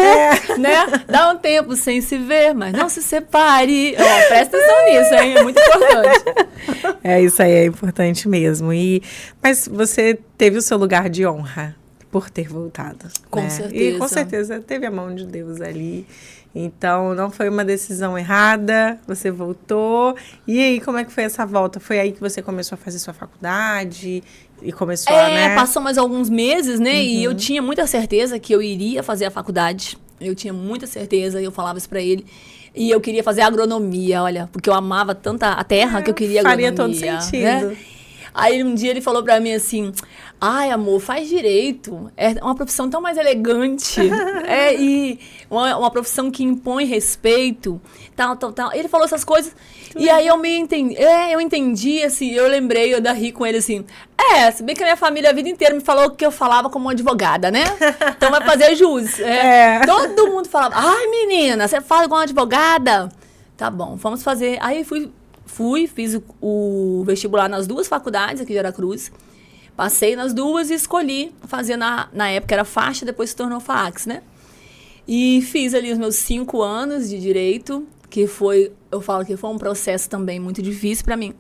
né? Dá um tempo sem se ver, mas não se separe. Presta atenção nisso, hein? É muito importante. Isso aí, é importante mesmo. Mas você teve o seu lugar de honra por ter voltado. Com certeza. E com certeza teve a mão de Deus ali. Então, não foi uma decisão errada, você voltou. E aí, como é que foi essa volta? Foi aí que você começou a fazer sua faculdade e começou a, né? Passou mais alguns meses, né? Uhum. E eu tinha muita certeza que eu iria fazer a faculdade. Eu tinha muita certeza, eu falava isso pra ele. E eu queria fazer agronomia, olha, porque eu amava tanto a terra que eu queria agronomia. Faria todo sentido. Né? Aí um dia ele falou pra mim assim, ai amor, faz direito, é uma profissão tão mais elegante, e uma profissão que impõe respeito, tal. Ele falou essas coisas, e aí eu entendi, assim, eu lembrei, eu ri com ele assim, se bem que a minha família a vida inteira me falou que eu falava como uma advogada, né? Então vai fazer jus. Todo mundo falava, ai menina, você fala igual uma advogada? Tá bom, vamos fazer. Aí fiz o vestibular nas 2 faculdades aqui de Aracruz. Passei nas 2 e escolhi fazer, na época era faixa, depois se tornou FAACS, né? E fiz ali os meus 5 anos de direito, eu falo que foi um processo também muito difícil para mim,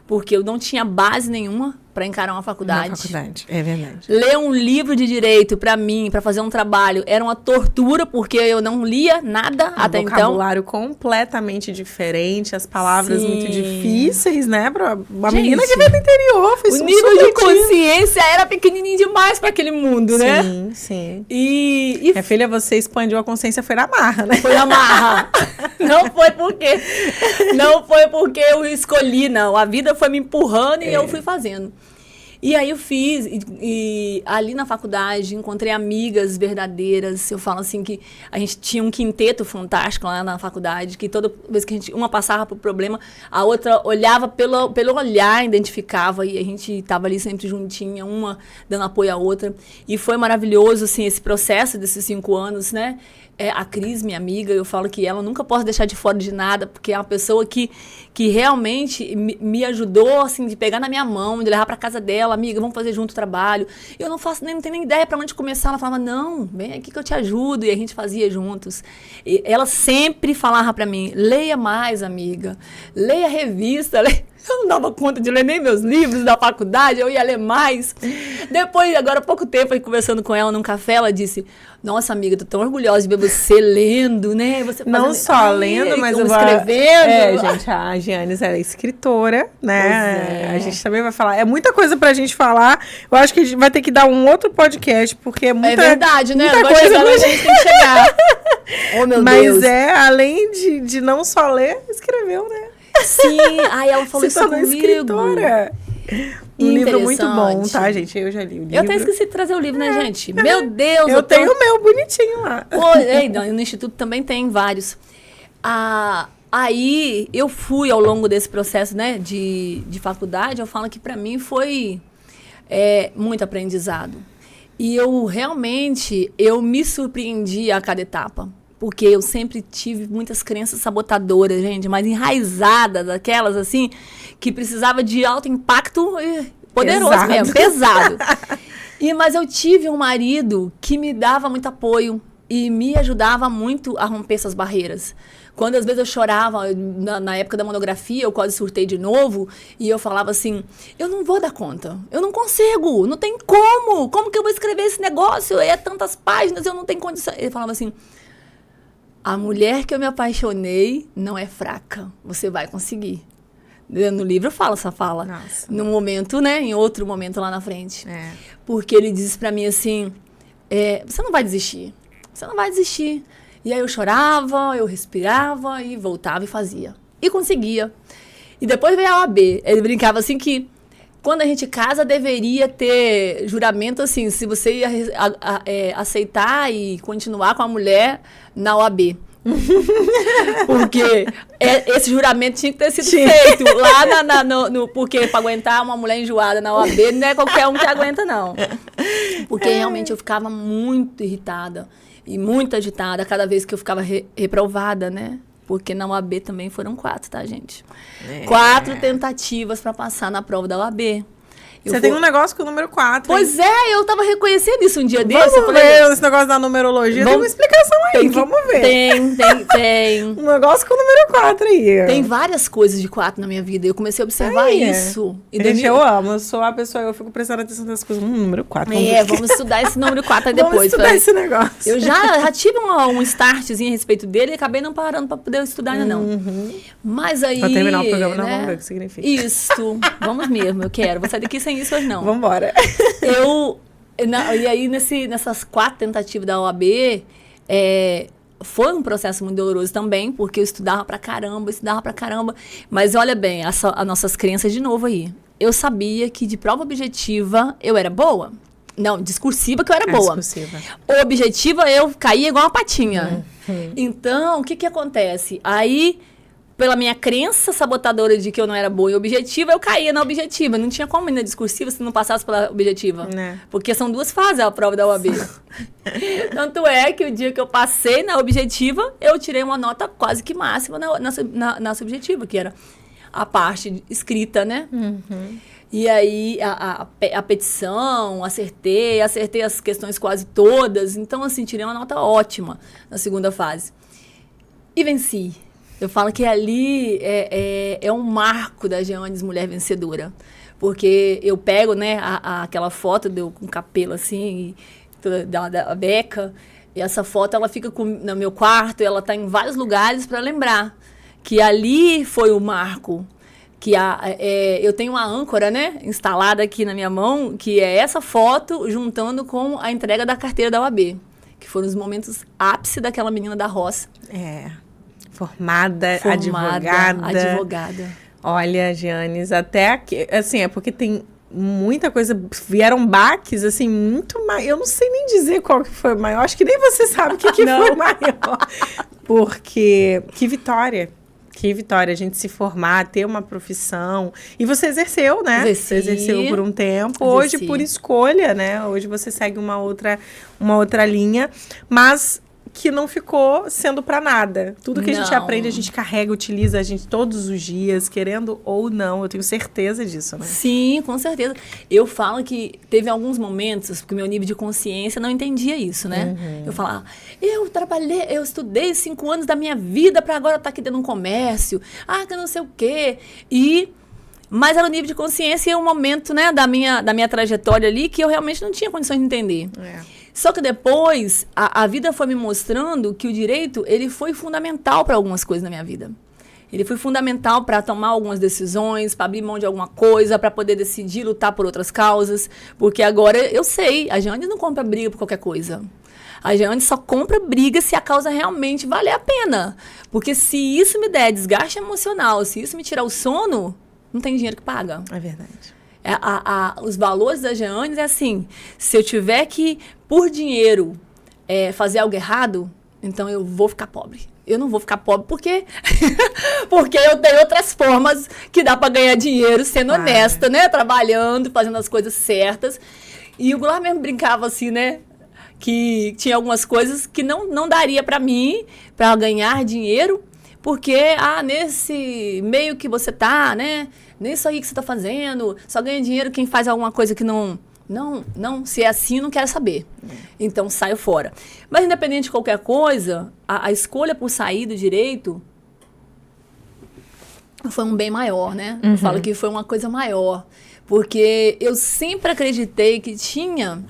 porque eu não tinha base nenhuma para encarar uma faculdade. É verdade. Ler um livro de direito para mim, para fazer um trabalho, era uma tortura, porque eu não lia nada até então. Um vocabulário completamente diferente, as palavras muito difíceis, né? Pra uma menina que veio do interior. Foi o nível de consciência era pequenininho demais para aquele mundo, né? Sim, sim. E minha filha, você expandiu a consciência, foi na marra, né? Foi na marra. Não foi porque eu escolhi, não. A vida foi me empurrando e eu fui fazendo. E aí eu fiz, e ali na faculdade encontrei amigas verdadeiras. Eu falo assim que a gente tinha um quinteto fantástico lá na faculdade, que toda vez que uma passava por problema, a outra olhava pelo olhar, identificava, e a gente estava ali sempre juntinha, uma dando apoio à outra. E foi maravilhoso, assim, esse processo desses 5 anos, né? A Cris, minha amiga, eu falo que ela nunca posso deixar de fora de nada, porque é uma pessoa que realmente me ajudou, assim, de pegar na minha mão, de levar para casa dela, amiga, vamos fazer junto o trabalho. Eu não tenho nem ideia para onde começar. Ela falava, não, vem aqui que eu te ajudo, e a gente fazia juntos. E ela sempre falava para mim, leia mais, amiga, leia a revista, Eu não dava conta de ler nem meus livros da faculdade, eu ia ler mais. Depois, agora há pouco tempo, conversando com ela num café, ela disse, nossa, amiga, tô tão orgulhosa de ver você lendo, né? Você não só lendo, mas escrevendo. Gente, a Giannis é escritora, né? A gente também vai falar. É muita coisa pra gente falar. Eu acho que a gente vai ter que dar um outro podcast, porque é muita, verdade, né? Muita coisa a gente tem que chegar. Oh, meu Deus. Mas além de não só ler, escreveu, né? Sim, aí ela falou isso comigo. Escritora. Um livro muito bom, tá, gente? Eu já li o livro. Eu até esqueci de trazer o livro, né, gente? Meu Deus! Eu tenho o meu bonitinho lá. No Instituto também tem vários. Aí, eu fui ao longo desse processo, né, de faculdade, eu falo que pra mim foi muito aprendizado. E eu me surpreendi a cada etapa. Porque eu sempre tive muitas crenças sabotadoras, gente, mas enraizadas, daquelas, assim, que precisava de alto impacto poderoso mesmo, pesado. Mas eu tive um marido que me dava muito apoio e me ajudava muito a romper essas barreiras. Quando às vezes eu chorava, na época da monografia, eu quase surtei de novo, e eu falava assim, eu não vou dar conta, eu não consigo, não tem como que eu vou escrever esse negócio? É tantas páginas, eu não tenho condição. Ele falava assim, a mulher que eu me apaixonei não é fraca. Você vai conseguir. No livro eu falo essa fala. Nossa. No momento, né? Em outro momento lá na frente. Porque ele disse pra mim assim, você não vai desistir. Você não vai desistir. E aí eu chorava, eu respirava e voltava e fazia. E conseguia. E depois veio a OAB. Ele brincava assim que quando a gente casa, deveria ter juramento, assim, se você ia aceitar e continuar com a mulher na OAB. Porque esse juramento tinha que ter sido feito lá porque para aguentar uma mulher enjoada na OAB, não é qualquer um que aguenta, não. Porque realmente eu ficava muito irritada e muito agitada cada vez que eu ficava reprovada, né? Porque na UAB também foram 4, tá, gente? 4 tentativas para passar na prova da UAB. Você tem um negócio com o número 4. Pois eu tava reconhecendo isso um dia desse. Vamos ver esse negócio da numerologia. Tem uma explicação aí, vamos ver. Tem. Um negócio com o número 4 aí. Tem várias coisas de 4 na minha vida. Eu comecei a observar isso. Gente, eu amo. Eu sou a pessoa, eu fico prestando atenção nas coisas. Número 4. Vamos estudar esse número 4 aí depois. Vamos estudar esse negócio. Eu já tive um startzinho a respeito dele e acabei não parando pra poder estudar ainda, não. Mas aí... Pra terminar o programa, não vamos ver o que significa. Isso. Vamos mesmo, eu quero. Vou sair daqui sem isso hoje, não. Vambora. E aí, nessas 4 tentativas da OAB, foi um processo muito doloroso também, porque eu estudava pra caramba. Mas olha bem, as nossas crenças de novo aí. Eu sabia que de prova objetiva eu era boa. Não, discursiva que eu era boa. Discursiva. Objetiva eu caía igual uma patinha. Então, o que acontece? Aí, pela minha crença sabotadora de que eu não era boa em objetiva, eu caía na objetiva. Não tinha como ir na discursiva se não passasse pela objetiva. Porque são 2 fases a prova da UAB. Tanto é que o dia que eu passei na objetiva, eu tirei uma nota quase que máxima na subjetiva, que era a parte escrita, né? E aí, a petição, acertei as questões quase todas. Então, assim, tirei uma nota ótima na segunda fase. E venci. Eu falo que ali é um marco da Jeanes Mulher Vencedora. Porque eu pego, né, aquela foto com o cabelo assim, da Beca, e essa foto ela fica no meu quarto, ela está em vários lugares para lembrar que ali foi o marco. Que eu tenho uma âncora, né, instalada aqui na minha mão, que é essa foto juntando com a entrega da carteira da OAB, que foram os momentos ápice daquela menina da roça. Formada, advogada. Olha, Jeanes, até aqui, assim, é porque tem muita coisa, vieram baques, assim, muito mais, eu não sei nem dizer qual que foi o maior, acho que nem você sabe o que foi maior, porque, que vitória, a gente se formar, ter uma profissão, e você exerceu, né? Exerci. Você exerceu por um tempo, hoje por escolha, né? Hoje você segue uma outra linha, mas que não ficou sendo para nada. Tudo que a gente aprende, a gente carrega, utiliza a gente todos os dias, querendo ou não. Eu tenho certeza disso, né? Sim, com certeza. Eu falo que teve alguns momentos que o meu nível de consciência não entendia isso, né? Eu falava, eu estudei 5 anos da minha vida para agora estar aqui dentro de um comércio. Que eu não sei o quê. Mas era o nível de consciência e um momento, né, da minha trajetória ali que eu realmente não tinha condições de entender. Só que depois, a vida foi me mostrando que o direito, ele foi fundamental para algumas coisas na minha vida. Ele foi fundamental para tomar algumas decisões, para abrir mão de alguma coisa, para poder decidir lutar por outras causas. Porque agora eu sei, a Jeanes não compra briga por qualquer coisa. A Jeanes só compra briga se a causa realmente valer a pena. Porque se isso me der desgaste emocional, se isso me tirar o sono, não tem dinheiro que paga. É verdade. Os valores da Jeanes é assim, se eu tiver que, por dinheiro, fazer algo errado, então eu vou ficar pobre. Eu não vou ficar pobre porque eu tenho outras formas que dá para ganhar dinheiro sendo honesta, né? Trabalhando, fazendo as coisas certas. E o Goulart mesmo brincava assim, né? Que tinha algumas coisas que não daria para mim, para ganhar dinheiro, porque, nesse meio que você tá, né? Nisso aí que você tá fazendo, só ganha dinheiro quem faz alguma coisa que não, se é assim, não quero saber. Então, saio fora. Mas, independente de qualquer coisa, a escolha por sair do direito foi um bem maior, né? Eu falo que foi uma coisa maior. Porque eu sempre acreditei que tinha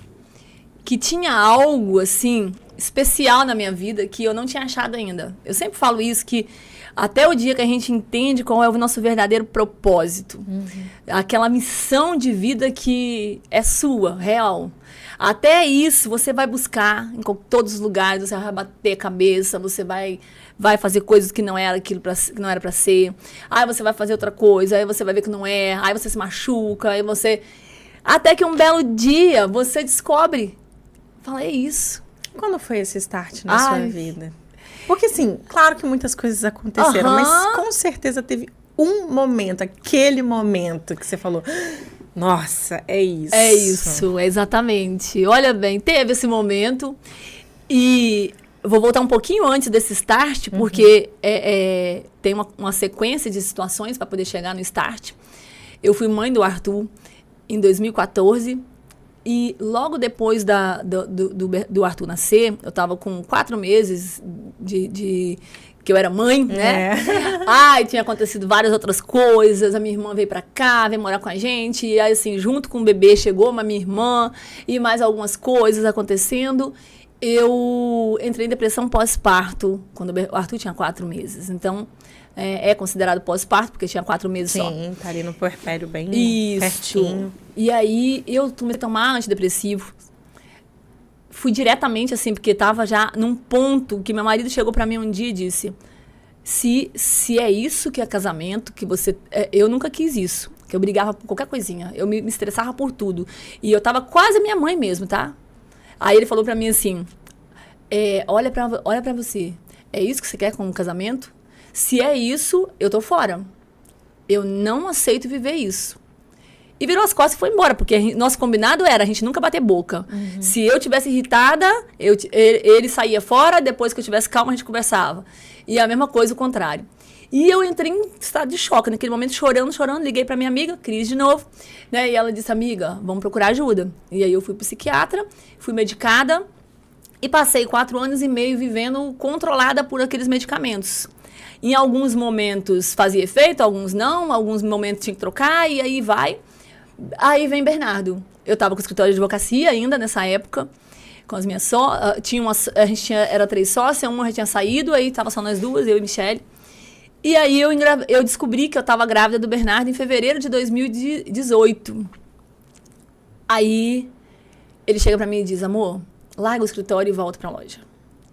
algo, assim, especial na minha vida que eu não tinha achado ainda. Eu sempre falo isso, que até o dia que a gente entende qual é o nosso verdadeiro propósito, aquela missão de vida que é sua, real. Até isso você vai buscar em todos os lugares, você vai bater a cabeça, você vai fazer coisas que não era aquilo que não era para ser. Aí você vai fazer outra coisa, aí você vai ver que não é, aí você se machuca, aí você... Até que um belo dia você descobre, fala, é isso. Quando foi esse start na sua vida? Porque, assim, claro que muitas coisas aconteceram, mas com certeza teve um momento, aquele momento que você falou, nossa, é isso. É isso, exatamente. Olha bem, teve esse momento e vou voltar um pouquinho antes desse start, porque tem uma sequência de situações para poder chegar no start. Eu fui mãe do Arthur em 2014. E logo depois do Arthur nascer, eu estava com 4 meses que eu era mãe, né? Tinha acontecido várias outras coisas. A minha irmã veio pra cá, veio morar com a gente. E aí, assim, junto com o bebê, chegou uma minha irmã e mais algumas coisas acontecendo. Eu entrei em depressão pós-parto, quando o Arthur tinha 4 meses. Então, é considerado pós-parto, porque tinha 4 meses só. Sim, tá ali no puerpério bem pertinho. E aí, eu comecei a tomar antidepressivo. Fui diretamente, assim, porque tava já num ponto que meu marido chegou pra mim um dia e disse, se é isso que é casamento, que você... eu nunca quis isso, que eu brigava por qualquer coisinha. Eu me estressava por tudo. E eu tava quase a minha mãe mesmo, tá? Aí ele falou pra mim assim, olha pra você, é isso que você quer como casamento? Se é isso, eu tô fora. Eu não aceito viver isso. E virou as costas e foi embora, porque nosso combinado era a gente nunca bater boca. Se eu tivesse irritada, ele saía fora, depois que eu tivesse calma, a gente conversava. E a mesma coisa, o contrário. E eu entrei em estado de choque, naquele momento chorando, liguei pra minha amiga, Cris de novo, né? E ela disse, amiga, vamos procurar ajuda. E aí eu fui pro psiquiatra, fui medicada e passei 4 anos e meio vivendo controlada por aqueles medicamentos. Em alguns momentos fazia efeito, alguns não, alguns momentos tinha que trocar, e aí vai. Aí vem Bernardo. Eu estava com o escritório de advocacia ainda nessa época, com as minhas a gente era 3 sócias, uma já tinha saído, aí estava só nós duas, eu e Michele. E aí eu descobri que eu estava grávida do Bernardo em fevereiro de 2018. Aí ele chega para mim e diz, amor, larga o escritório e volta para a loja.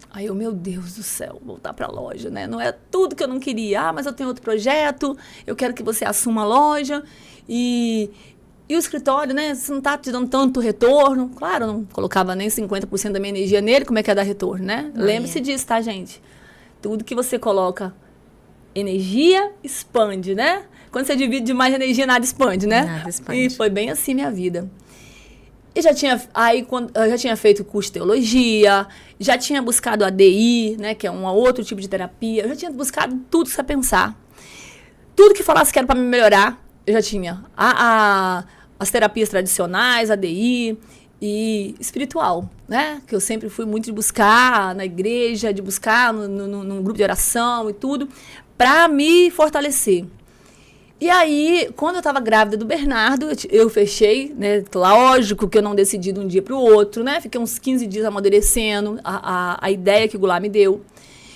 Aí eu, meu Deus do céu, voltar para a loja, né? Não é tudo que eu não queria. Mas eu tenho outro projeto, eu quero que você assuma a loja. E o escritório, né? Você não está te dando tanto retorno. Claro, eu não colocava nem 50% da minha energia nele, como é que ia dar retorno, né? Lembre-se disso, tá, gente? Tudo que você coloca energia, expande, né? Quando você divide demais energia, nada expande, né? Nada expande. E foi bem assim minha vida. E eu já tinha feito curso de teologia, já tinha buscado a DI, né, que é um outro tipo de terapia. Eu já tinha buscado tudo que você pensar. Tudo que falasse que era para me melhorar, eu já tinha. As terapias tradicionais, a DI e espiritual, né? Que eu sempre fui muito de buscar na igreja, de buscar num grupo de oração e tudo, para me fortalecer. E aí, quando eu estava grávida do Bernardo, eu fechei, né? Lógico que eu não decidi de um dia para o outro, né? Fiquei uns 15 dias amadurecendo a ideia que o Goulart me deu.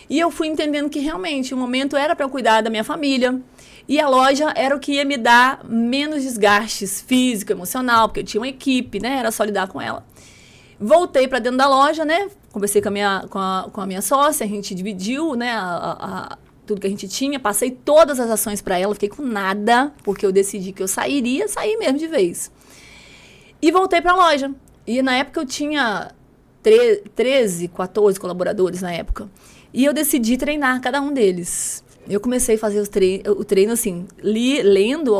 E eu fui entendendo que realmente o momento era para eu cuidar da minha família. E a loja era o que ia me dar menos desgastes físico, emocional, porque eu tinha uma equipe, né? Era só lidar com ela. Voltei para dentro da loja, né? Conversei com a minha sócia, a gente dividiu, né? Tudo que a gente tinha, passei todas as ações para ela, fiquei com nada, porque eu decidi que eu saí mesmo de vez. E voltei para a loja. E na época eu tinha 13, 14 colaboradores na época. E eu decidi treinar cada um deles. Eu comecei a fazer o treino assim, lendo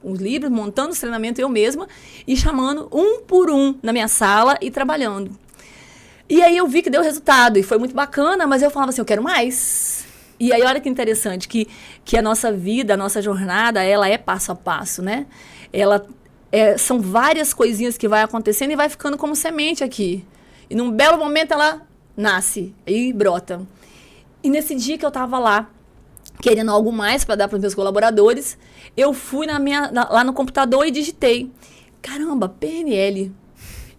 os livros, montando os treinamentos eu mesma e chamando um por um na minha sala e trabalhando. E aí eu vi que deu resultado e foi muito bacana, mas eu falava assim, eu quero mais. E aí, olha que interessante, que a nossa vida, a nossa jornada, ela é passo a passo, né? São várias coisinhas que vai acontecendo e vai ficando como semente aqui. E num belo momento ela nasce e brota. E nesse dia que eu estava lá, querendo algo mais para dar para os meus colaboradores, eu fui lá no computador e digitei. Caramba, PNL.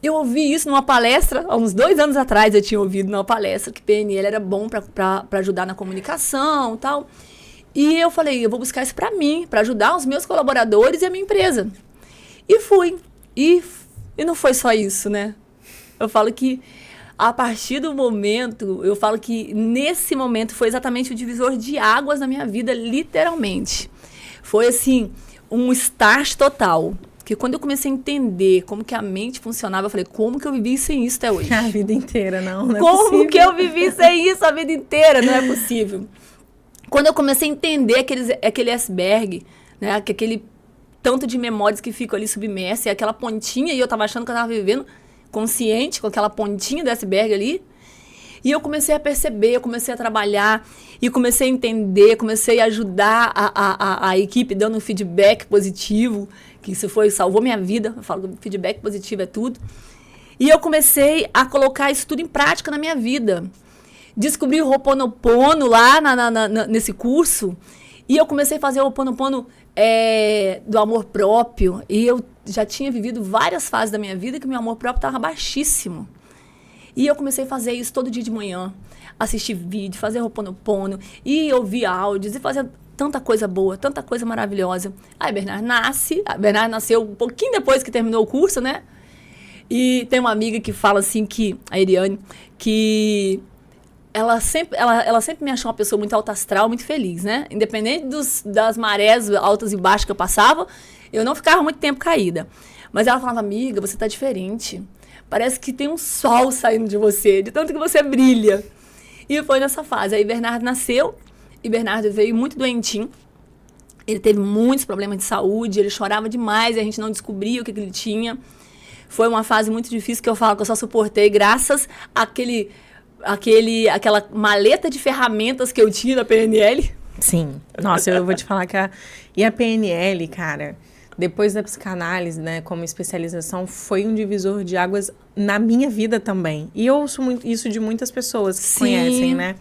Eu ouvi isso numa palestra, há uns 2 anos atrás eu tinha ouvido numa palestra que PNL era bom para ajudar na comunicação e tal. E eu falei, eu vou buscar isso para mim, para ajudar os meus colaboradores e a minha empresa. E fui. E não foi só isso, né? Eu falo que a partir do momento, nesse momento foi exatamente o divisor de águas na minha vida, literalmente. Foi assim, um start total. Porque quando eu comecei a entender como que a mente funcionava, eu falei, como que eu vivi sem isso até hoje? A vida inteira, não é como possível. Como que eu vivi sem isso a vida inteira? Não é possível. Quando eu comecei a entender aquele iceberg, né, aquele tanto de memórias que ficam ali submersas, e aquela pontinha, e eu tava achando que eu tava vivendo consciente com aquela pontinha do iceberg ali. E eu comecei a perceber, eu comecei a trabalhar, e comecei a entender, comecei a ajudar a equipe dando um feedback positivo, que isso salvou minha vida. Eu falo que feedback positivo é tudo. E eu comecei a colocar isso tudo em prática na minha vida. Descobri o Ho'oponopono lá nesse curso, e eu comecei a fazer o Ho'oponopono do amor próprio. E eu já tinha vivido várias fases da minha vida que o meu amor próprio estava baixíssimo. E eu comecei a fazer isso todo dia de manhã, assistir vídeo, fazer Ho'oponopono, e ouvir áudios, e fazer tanta coisa boa, tanta coisa maravilhosa. Aí Bernardo nasceu um pouquinho depois que terminou o curso, né? E tem uma amiga que fala assim, a Eriane, que ela sempre me achou uma pessoa muito alta astral, muito feliz, né? Independente das marés altas e baixas que eu passava, eu não ficava muito tempo caída. Mas ela falava, amiga, você tá diferente. Parece que tem um sol saindo de você, de tanto que você brilha. E foi nessa fase. Aí Bernardo nasceu, e Bernardo veio muito doentinho. Ele teve muitos problemas de saúde, ele chorava demais, e a gente não descobria o que ele tinha. Foi uma fase muito difícil que eu falo que eu só suportei graças àquela maleta de ferramentas que eu tinha da PNL. Sim. Nossa, eu vou te falar que a PNL, cara, depois da psicanálise, né, como especialização, foi um divisor de águas na minha vida também. E eu ouço isso de muitas pessoas que conhecem, né?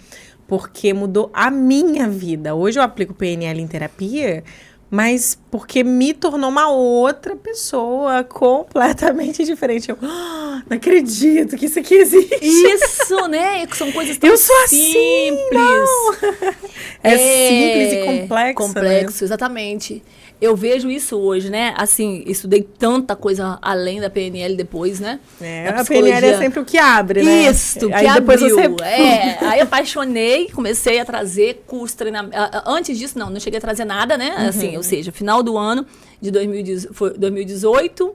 porque mudou a minha vida. Hoje eu aplico PNL em terapia, mas porque me tornou uma outra pessoa completamente diferente. Eu não acredito que isso aqui existe. Isso, né? São coisas tão eu sou simples. Assim, não. Simples e complexo. Complexo, né? Exatamente. Eu vejo isso hoje, né? Assim, estudei tanta coisa além da PNL depois, né? A PNL é sempre o que abre, né? Isso, que aí abriu. Depois você... Aí eu apaixonei, comecei a trazer curso, treinamento. Antes disso, não cheguei a trazer nada, né? Assim, ou seja, final do ano de 2018...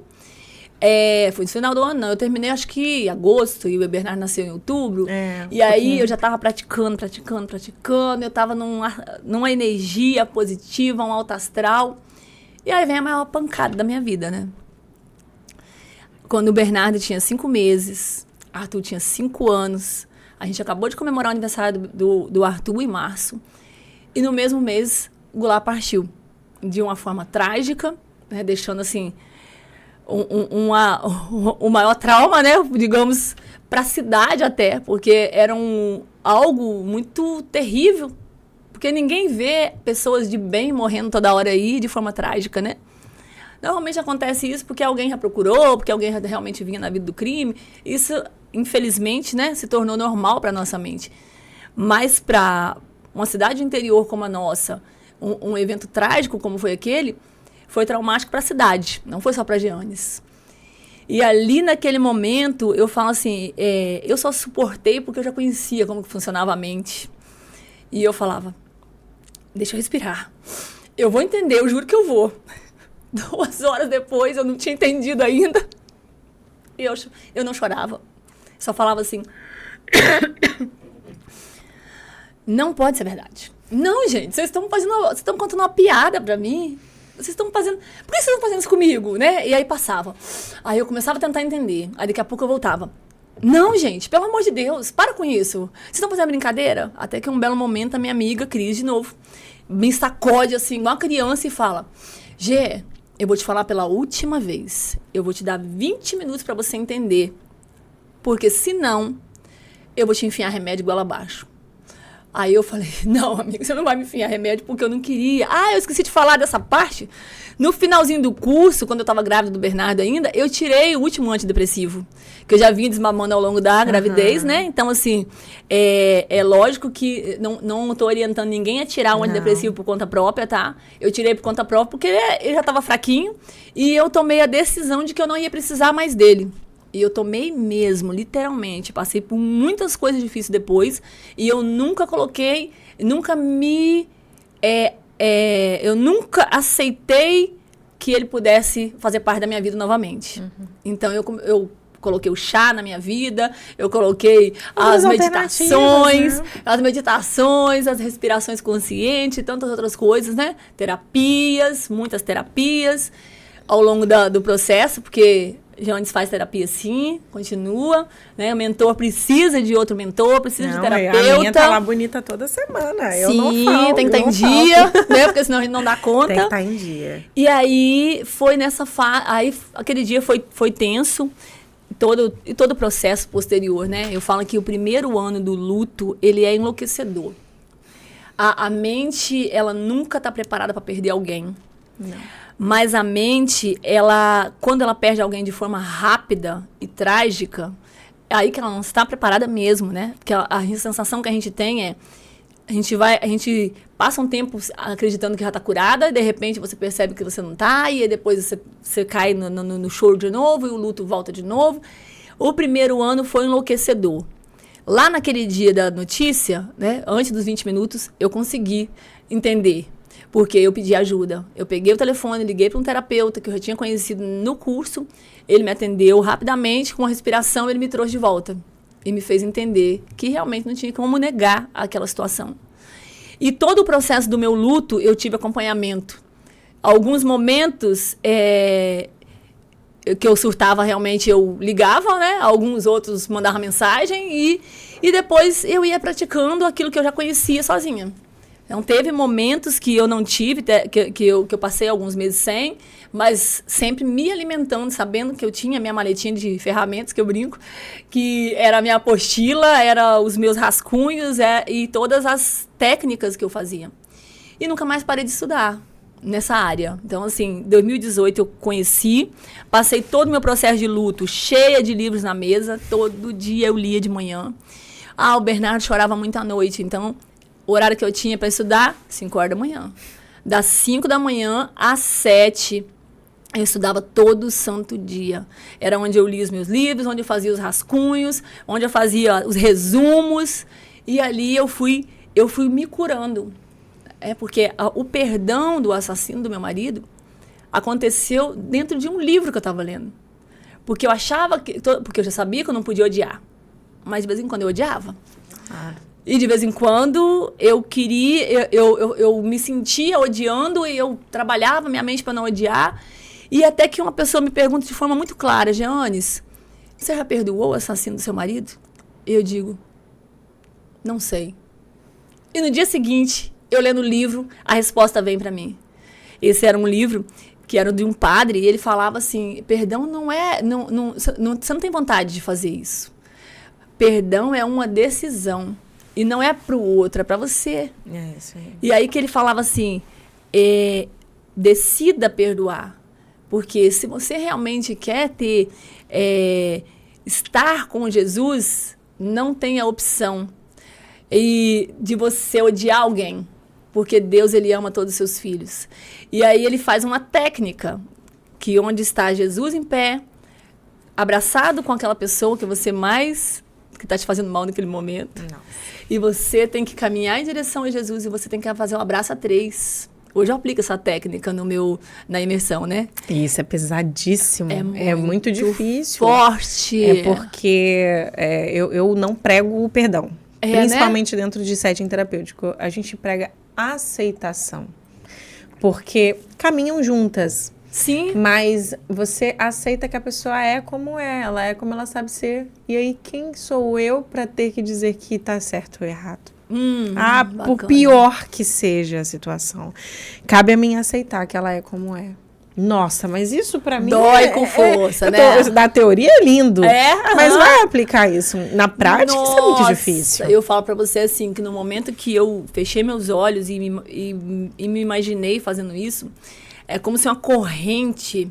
foi no final do ano, não. Eu terminei acho que em agosto e o Bernardo nasceu em outubro. E aí eu já tava praticando. Eu tava numa energia positiva, um alto astral. E aí vem a maior pancada da minha vida, né? Quando o Bernardo tinha 5 meses, Arthur tinha 5 anos. A gente acabou de comemorar o aniversário do Arthur em março. E no mesmo mês, o Goulart partiu. De uma forma trágica, né? Deixando assim... o maior trauma, né, digamos, para a cidade até, porque era algo muito terrível, porque ninguém vê pessoas de bem morrendo toda hora aí de forma trágica, né? Normalmente acontece isso porque alguém já procurou, porque alguém já realmente vinha na vida do crime. Isso, infelizmente, né, se tornou normal para nossa mente. Mas para uma cidade interior como a nossa, um evento trágico como foi aquele, foi traumático para a cidade, não foi só para Giannis. E ali, naquele momento, eu falo assim, eu só suportei porque eu já conhecia como que funcionava a mente. E eu falava, deixa eu respirar. Eu vou entender, eu juro que eu vou. 2 horas depois, eu não tinha entendido ainda. E eu não chorava. Só falava assim, não pode ser verdade. Não, gente, vocês estão contando uma piada para mim. Vocês estão fazendo... Por que vocês estão fazendo isso comigo, né? E aí passava. Aí eu começava a tentar entender. Aí daqui a pouco eu voltava. Não, gente, pelo amor de Deus, para com isso. Vocês estão fazendo brincadeira? Até que um belo momento a minha amiga, Cris, de novo, me sacode assim, igual uma criança e fala, Gê, eu vou te falar pela última vez. Eu vou te dar 20 minutos para você entender. Porque senão, eu vou te enfiar remédio igual abaixo. Aí eu falei, não, amiga, você não vai me enfiar remédio porque eu não queria. Eu esqueci de falar dessa parte. No finalzinho do curso, quando eu estava grávida do Bernardo ainda, eu tirei o último antidepressivo, que eu já vinha desmamando ao longo da gravidez, né? Então, assim, é lógico que não estou orientando ninguém a tirar o antidepressivo por conta própria, tá? Eu tirei por conta própria porque ele já estava fraquinho e eu tomei a decisão de que eu não ia precisar mais dele. E eu tomei mesmo, literalmente. Passei por muitas coisas difíceis depois. E eu nunca eu nunca aceitei que ele pudesse fazer parte da minha vida novamente. Então, eu coloquei o chá na minha vida, eu coloquei as meditações, né? As respirações conscientes, tantas outras coisas, né? Terapias, muitas terapias ao longo do processo, porque... Giannis faz terapia sim, continua, né? O mentor precisa de outro mentor, precisa de terapeuta. A minha tá lá bonita toda semana. Sim, eu não falo, tem que estar em dia, né? Porque senão a gente não dá conta. Tem que estar em dia. E aí foi nessa fase, aí aquele dia foi tenso, todo o processo posterior, né? Eu falo que o primeiro ano do luto, ele é enlouquecedor. A mente, ela nunca está preparada para perder alguém. Não. Mas a mente, quando ela perde alguém de forma rápida e trágica, é aí que ela não está preparada mesmo, né? Porque a sensação que a gente tem é... A gente passa um tempo acreditando que já está curada, e de repente você percebe que você não está, e aí depois você cai no choro de novo, e o luto volta de novo. O primeiro ano foi enlouquecedor. Lá naquele dia da notícia, né, antes dos 20 minutos, eu consegui entender. Porque eu pedi ajuda. Eu peguei o telefone, liguei para um terapeuta que eu já tinha conhecido no curso. Ele me atendeu rapidamente, com a respiração, ele me trouxe de volta. E me fez entender que realmente não tinha como negar aquela situação. E todo o processo do meu luto, eu tive acompanhamento. Alguns momentos que eu surtava, realmente eu ligava, né? Alguns outros mandavam mensagem e depois eu ia praticando aquilo que eu já conhecia sozinha. Então, teve momentos que eu não tive, que eu passei alguns meses sem, mas sempre me alimentando, sabendo que eu tinha minha maletinha de ferramentas, que eu brinco, que era a minha apostila, era os meus rascunhos e todas as técnicas que eu fazia. E nunca mais parei de estudar nessa área. Então, assim, em 2018 eu conheci, passei todo o meu processo de luto cheia de livros na mesa, todo dia eu lia de manhã. O Bernardo chorava muito à noite, então o horário que eu tinha para estudar, 5 horas da manhã. Das 5 da manhã às 7, eu estudava todo santo dia. Era onde eu lia os meus livros, onde eu fazia os rascunhos, onde eu fazia os resumos. E ali eu fui me curando. Porque o perdão do assassino do meu marido aconteceu dentro de um livro que eu estava lendo. Porque eu achava porque eu já sabia que eu não podia odiar. Mas de vez em quando eu odiava. E de vez em quando eu me sentia odiando e eu trabalhava minha mente para não odiar. E até que uma pessoa me pergunta de forma muito clara: Jeanes, você já perdoou o assassino do seu marido? Eu digo, não sei. E no dia seguinte, eu lendo o livro, a resposta vem para mim. Esse era um livro que era de um padre e ele falava assim: perdão não é... você não tem vontade de fazer isso. Perdão é uma decisão. E não é pro outro, é pra você. É isso aí. E aí que ele falava assim, decida perdoar. Porque se você realmente quer estar com Jesus, não tem a opção de você odiar alguém. Porque Deus, ele ama todos os seus filhos. E aí ele faz uma técnica, que onde está Jesus em pé, abraçado com aquela pessoa que você mais... que está te fazendo mal naquele momento. Não. E você tem que caminhar em direção a Jesus e você tem que fazer um abraço a 3. Hoje eu aplico essa técnica na imersão, né? Isso é pesadíssimo. É muito difícil. Forte. É porque eu não prego o perdão. Principalmente, né? Dentro de setting terapêutico. A gente prega aceitação. Porque caminham juntas. Sim. Mas você aceita que a pessoa é como é, ela é como ela sabe ser. E aí, quem sou eu para ter que dizer que tá certo ou errado? Por pior que seja a situação. Cabe a mim aceitar que ela é como é. Nossa, mas isso para mim... Dói com força, né? Da teoria é lindo. Mas vai aplicar isso na prática, isso é muito difícil. Eu falo para você assim, que no momento que eu fechei meus olhos e me imaginei fazendo isso... É como se uma corrente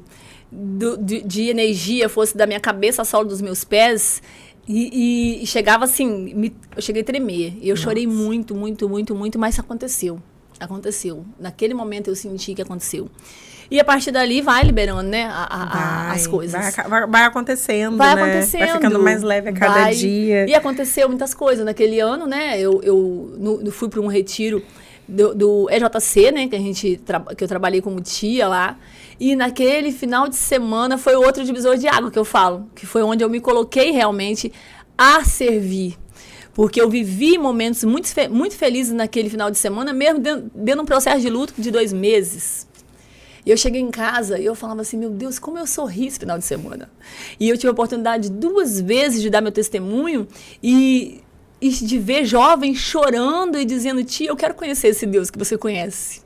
de energia fosse da minha cabeça à sola dos meus pés e chegava assim, eu cheguei a tremer. E eu chorei muito, muito, muito, muito, mas aconteceu. Aconteceu. Naquele momento eu senti que aconteceu. E a partir dali vai liberando, né, as coisas. Vai acontecendo, vai né? acontecendo. Vai ficando mais leve a cada dia. E aconteceu muitas coisas. Naquele ano, né, eu fui para um retiro do EJC, né, que eu trabalhei como tia lá, e naquele final de semana foi outro divisor de água que eu falo, que foi onde eu me coloquei realmente a servir, porque eu vivi momentos muito felizes naquele final de semana, mesmo dentro de um processo de luto de 2 meses. E eu cheguei em casa e eu falava assim, meu Deus, como eu sorri esse final de semana. E eu tive a oportunidade 2 vezes de dar meu testemunho e de ver jovens chorando e dizendo, tia, eu quero conhecer esse Deus que você conhece.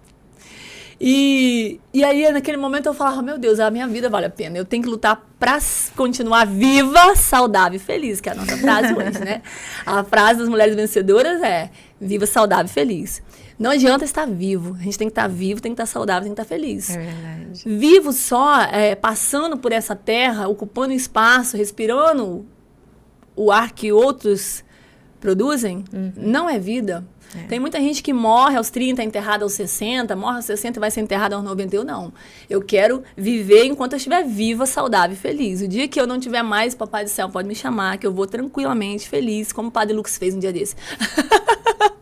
E aí, naquele momento, eu falava, meu Deus, a minha vida vale a pena. Eu tenho que lutar para continuar viva, saudável e feliz, que é a nossa frase hoje, né? A frase das mulheres vencedoras é, viva, saudável e feliz. Não adianta estar vivo. A gente tem que estar vivo, tem que estar saudável, tem que estar feliz. É verdade. Vivo só, passando por essa terra, ocupando espaço, respirando o ar que outros produzem, não é vida. Tem muita gente que morre aos 30, é enterrada aos 60, morre aos 60 e vai ser enterrada aos 91, não. Eu quero viver enquanto eu estiver viva, saudável e feliz. O dia que eu não tiver mais, Papai do Céu pode me chamar, que eu vou tranquilamente, feliz, como o Padre Lucas fez um dia desse.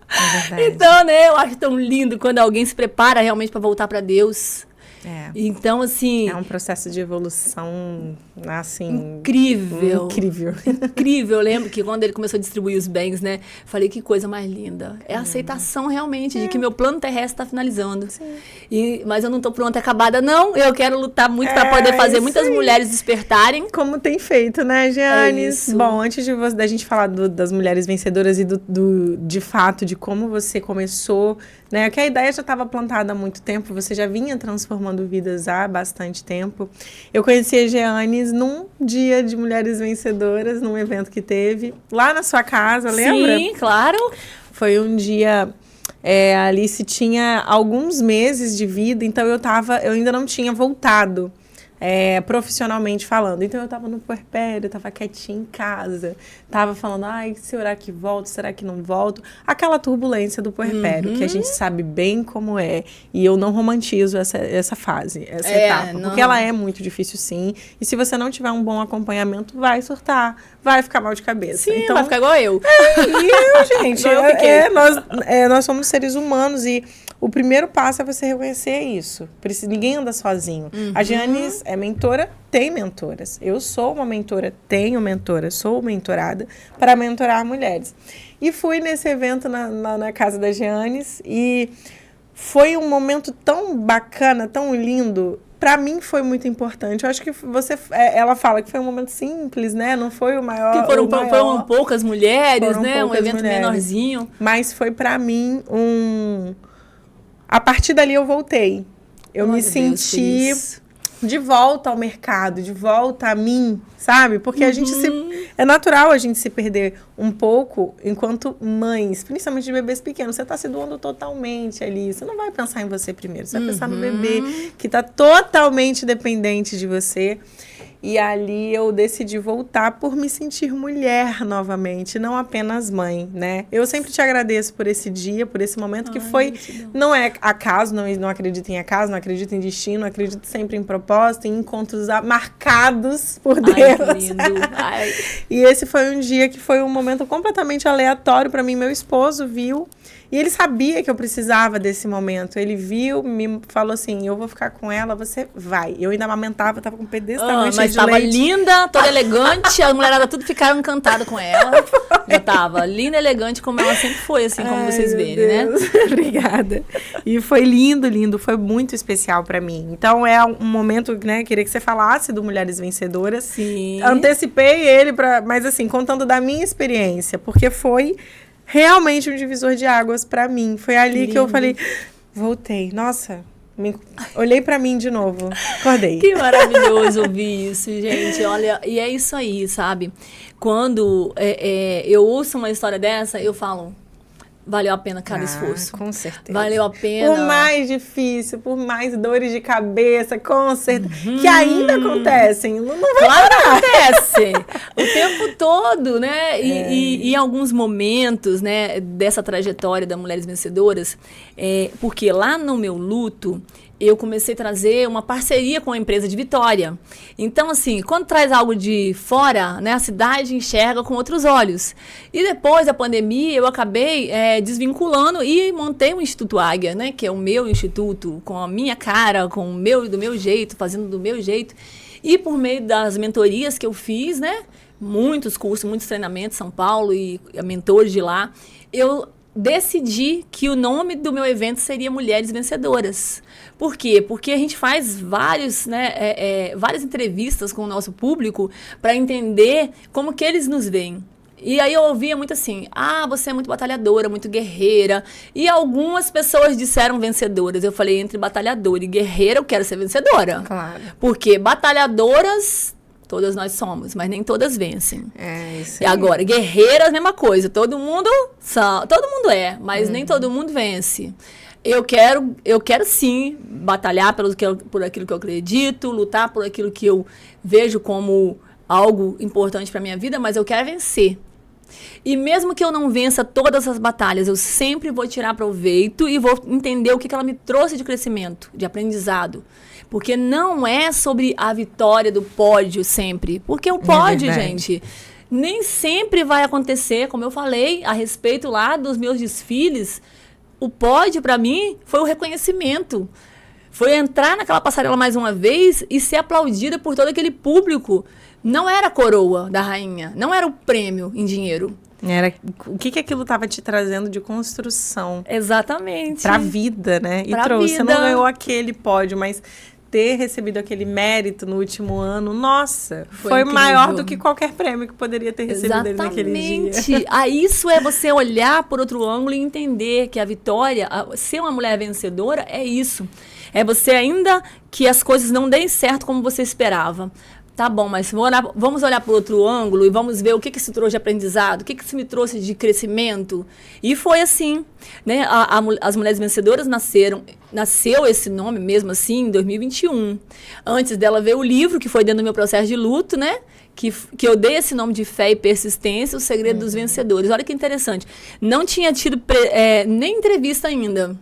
É verdade. Então, né, eu acho tão lindo quando alguém se prepara realmente para voltar para Deus. Então, assim... É um processo de evolução, assim... Incrível. Incrível. Eu lembro que quando ele começou a distribuir os bens, né? Falei, que coisa mais linda. É a aceitação, realmente, de que meu plano terrestre está finalizando. Mas eu não estou pronta, acabada, não. Eu quero lutar muito para poder fazer muitas mulheres despertarem. Como tem feito, né, Jeanes? Bom, antes da gente falar das mulheres vencedoras e de fato, de como você começou né? Que a ideia já estava plantada há muito tempo, você já vinha transformando vidas há bastante tempo. Eu conheci a Jeanes num dia de Mulheres Vencedoras, num evento que teve lá na sua casa, lembra? Sim, claro. Foi um dia... a Alice tinha alguns meses de vida, então eu ainda não tinha voltado profissionalmente falando. Então eu tava no puerpério, eu tava quietinha em casa, tava falando, ai, será que volto, será que não volto? Aquela turbulência do puerpério, que a gente sabe bem como é. E eu não romantizo essa fase, essa etapa, não. porque ela é muito difícil sim. E se você não tiver um bom acompanhamento, vai surtar, vai ficar mal de cabeça. Sim, então, vai ficar igual eu. Gente, nós somos seres humanos e o primeiro passo é você reconhecer isso. Ninguém anda sozinho. A Jeanes é mentora, tem mentoras. Eu sou uma mentora, tenho mentora, sou mentorada para mentorar mulheres. E fui nesse evento na casa da Jeanes e foi um momento tão bacana, tão lindo. Para mim foi muito importante. Eu acho que ela fala que foi um momento simples, né? Não foi o maior. Que foram poucas mulheres, né? Um evento menorzinho. Mas foi para mim A partir dali eu voltei. Eu me senti de volta ao mercado, de volta a mim, sabe? Porque é natural a gente se perder um pouco enquanto mães, principalmente de bebês pequenos. Você está se doando totalmente ali. Você não vai pensar em você primeiro, você vai pensar no bebê que está totalmente dependente de você. E ali eu decidi voltar por me sentir mulher novamente, não apenas mãe, né? Eu sempre te agradeço por esse dia, por esse momento que foi... Não é acaso, não acredito em acaso, não acredito em destino, acredito sempre em propósito, em encontros marcados por Deus. Ai, que lindo. Ai. E esse foi um dia que foi um momento completamente aleatório para mim. Meu esposo viu e ele sabia que eu precisava desse momento. Ele viu, me falou assim, eu vou ficar com ela, você vai. Eu ainda amamentava, tava com o pé desse tamanho, cheio de leite. Mas tava linda, toda elegante, a mulherada tudo ficaram encantada com ela. Eu tava linda, elegante, como ela sempre foi, assim, como vocês verem, né? Obrigada. E foi lindo, lindo, foi muito especial pra mim. Então é um momento, né, queria que você falasse do Mulheres Vencedoras. Sim. Antecipei ele, mas assim, contando da minha experiência, porque foi realmente um divisor de águas pra mim. Foi ali que eu falei, voltei. Nossa, olhei pra mim de novo. Acordei. Que maravilhoso ouvir isso, gente. Olha, e é isso aí, sabe? Quando eu ouço uma história dessa, eu falo, valeu a pena cada esforço. Com certeza. Valeu a pena. Por mais difícil, por mais dores de cabeça, com certeza. Que ainda acontecem. Não vai parar. Acontece. O tempo todo, né? E em alguns momentos, né, dessa trajetória da Mulheres Vencedoras, porque lá no meu luto, eu comecei a trazer uma parceria com a empresa de Vitória. Então, assim, quando traz algo de fora, né, a cidade enxerga com outros olhos. E depois da pandemia, eu acabei desvinculando e montei o Instituto Águia, né, que é o meu instituto, com a minha cara, do meu jeito, fazendo do meu jeito. E por meio das mentorias que eu fiz, né, muitos cursos, muitos treinamentos em São Paulo e mentores de lá, eu decidi que o nome do meu evento seria Mulheres Vencedoras. Por quê? Porque a gente faz várias entrevistas com o nosso público para entender como que eles nos veem. E aí eu ouvia muito assim, você é muito batalhadora, muito guerreira. E algumas pessoas disseram vencedoras. Eu falei, entre batalhadora e guerreira, eu quero ser vencedora. Claro. Porque batalhadoras... todas nós somos, mas nem todas vencem. Isso aí. E agora, guerreiras, mesma coisa. Todo mundo é, mas nem todo mundo vence. Eu quero sim batalhar por aquilo que eu acredito, lutar por aquilo que eu vejo como algo importante para minha vida, mas eu quero vencer. E mesmo que eu não vença todas as batalhas, eu sempre vou tirar proveito e vou entender o que ela me trouxe de crescimento, de aprendizado. Porque não é sobre a vitória do pódio sempre. Porque o pódio, gente, nem sempre vai acontecer, como eu falei, a respeito lá dos meus desfiles. O pódio, para mim, foi o reconhecimento. Foi entrar naquela passarela mais uma vez e ser aplaudida por todo aquele público. Não era a coroa da rainha, não era o prêmio em dinheiro. Era o que aquilo estava te trazendo de construção. Exatamente. Pra vida, né? Pra trouxe. vida. Você não ganhou aquele pódio, mas ter recebido aquele mérito no último ano, nossa, foi incrível. maior do que qualquer prêmio que poderia ter recebido ele naquele dia. Exatamente. Isso é você olhar por outro ângulo e entender que a vitória, ser uma mulher vencedora, é isso. É você ainda que as coisas não deem certo como você esperava. Tá bom, mas vamos olhar para outro ângulo e vamos ver o que isso trouxe de aprendizado, o que isso me trouxe de crescimento. E foi assim, né? As Mulheres Vencedoras nasceu esse nome mesmo assim em 2021. Antes dela veio o livro, que foi dentro do meu processo de luto, né? Que eu dei esse nome de Fé e Persistência, o Segredo dos Vencedores. Olha que interessante. Não tinha tido nem entrevista ainda.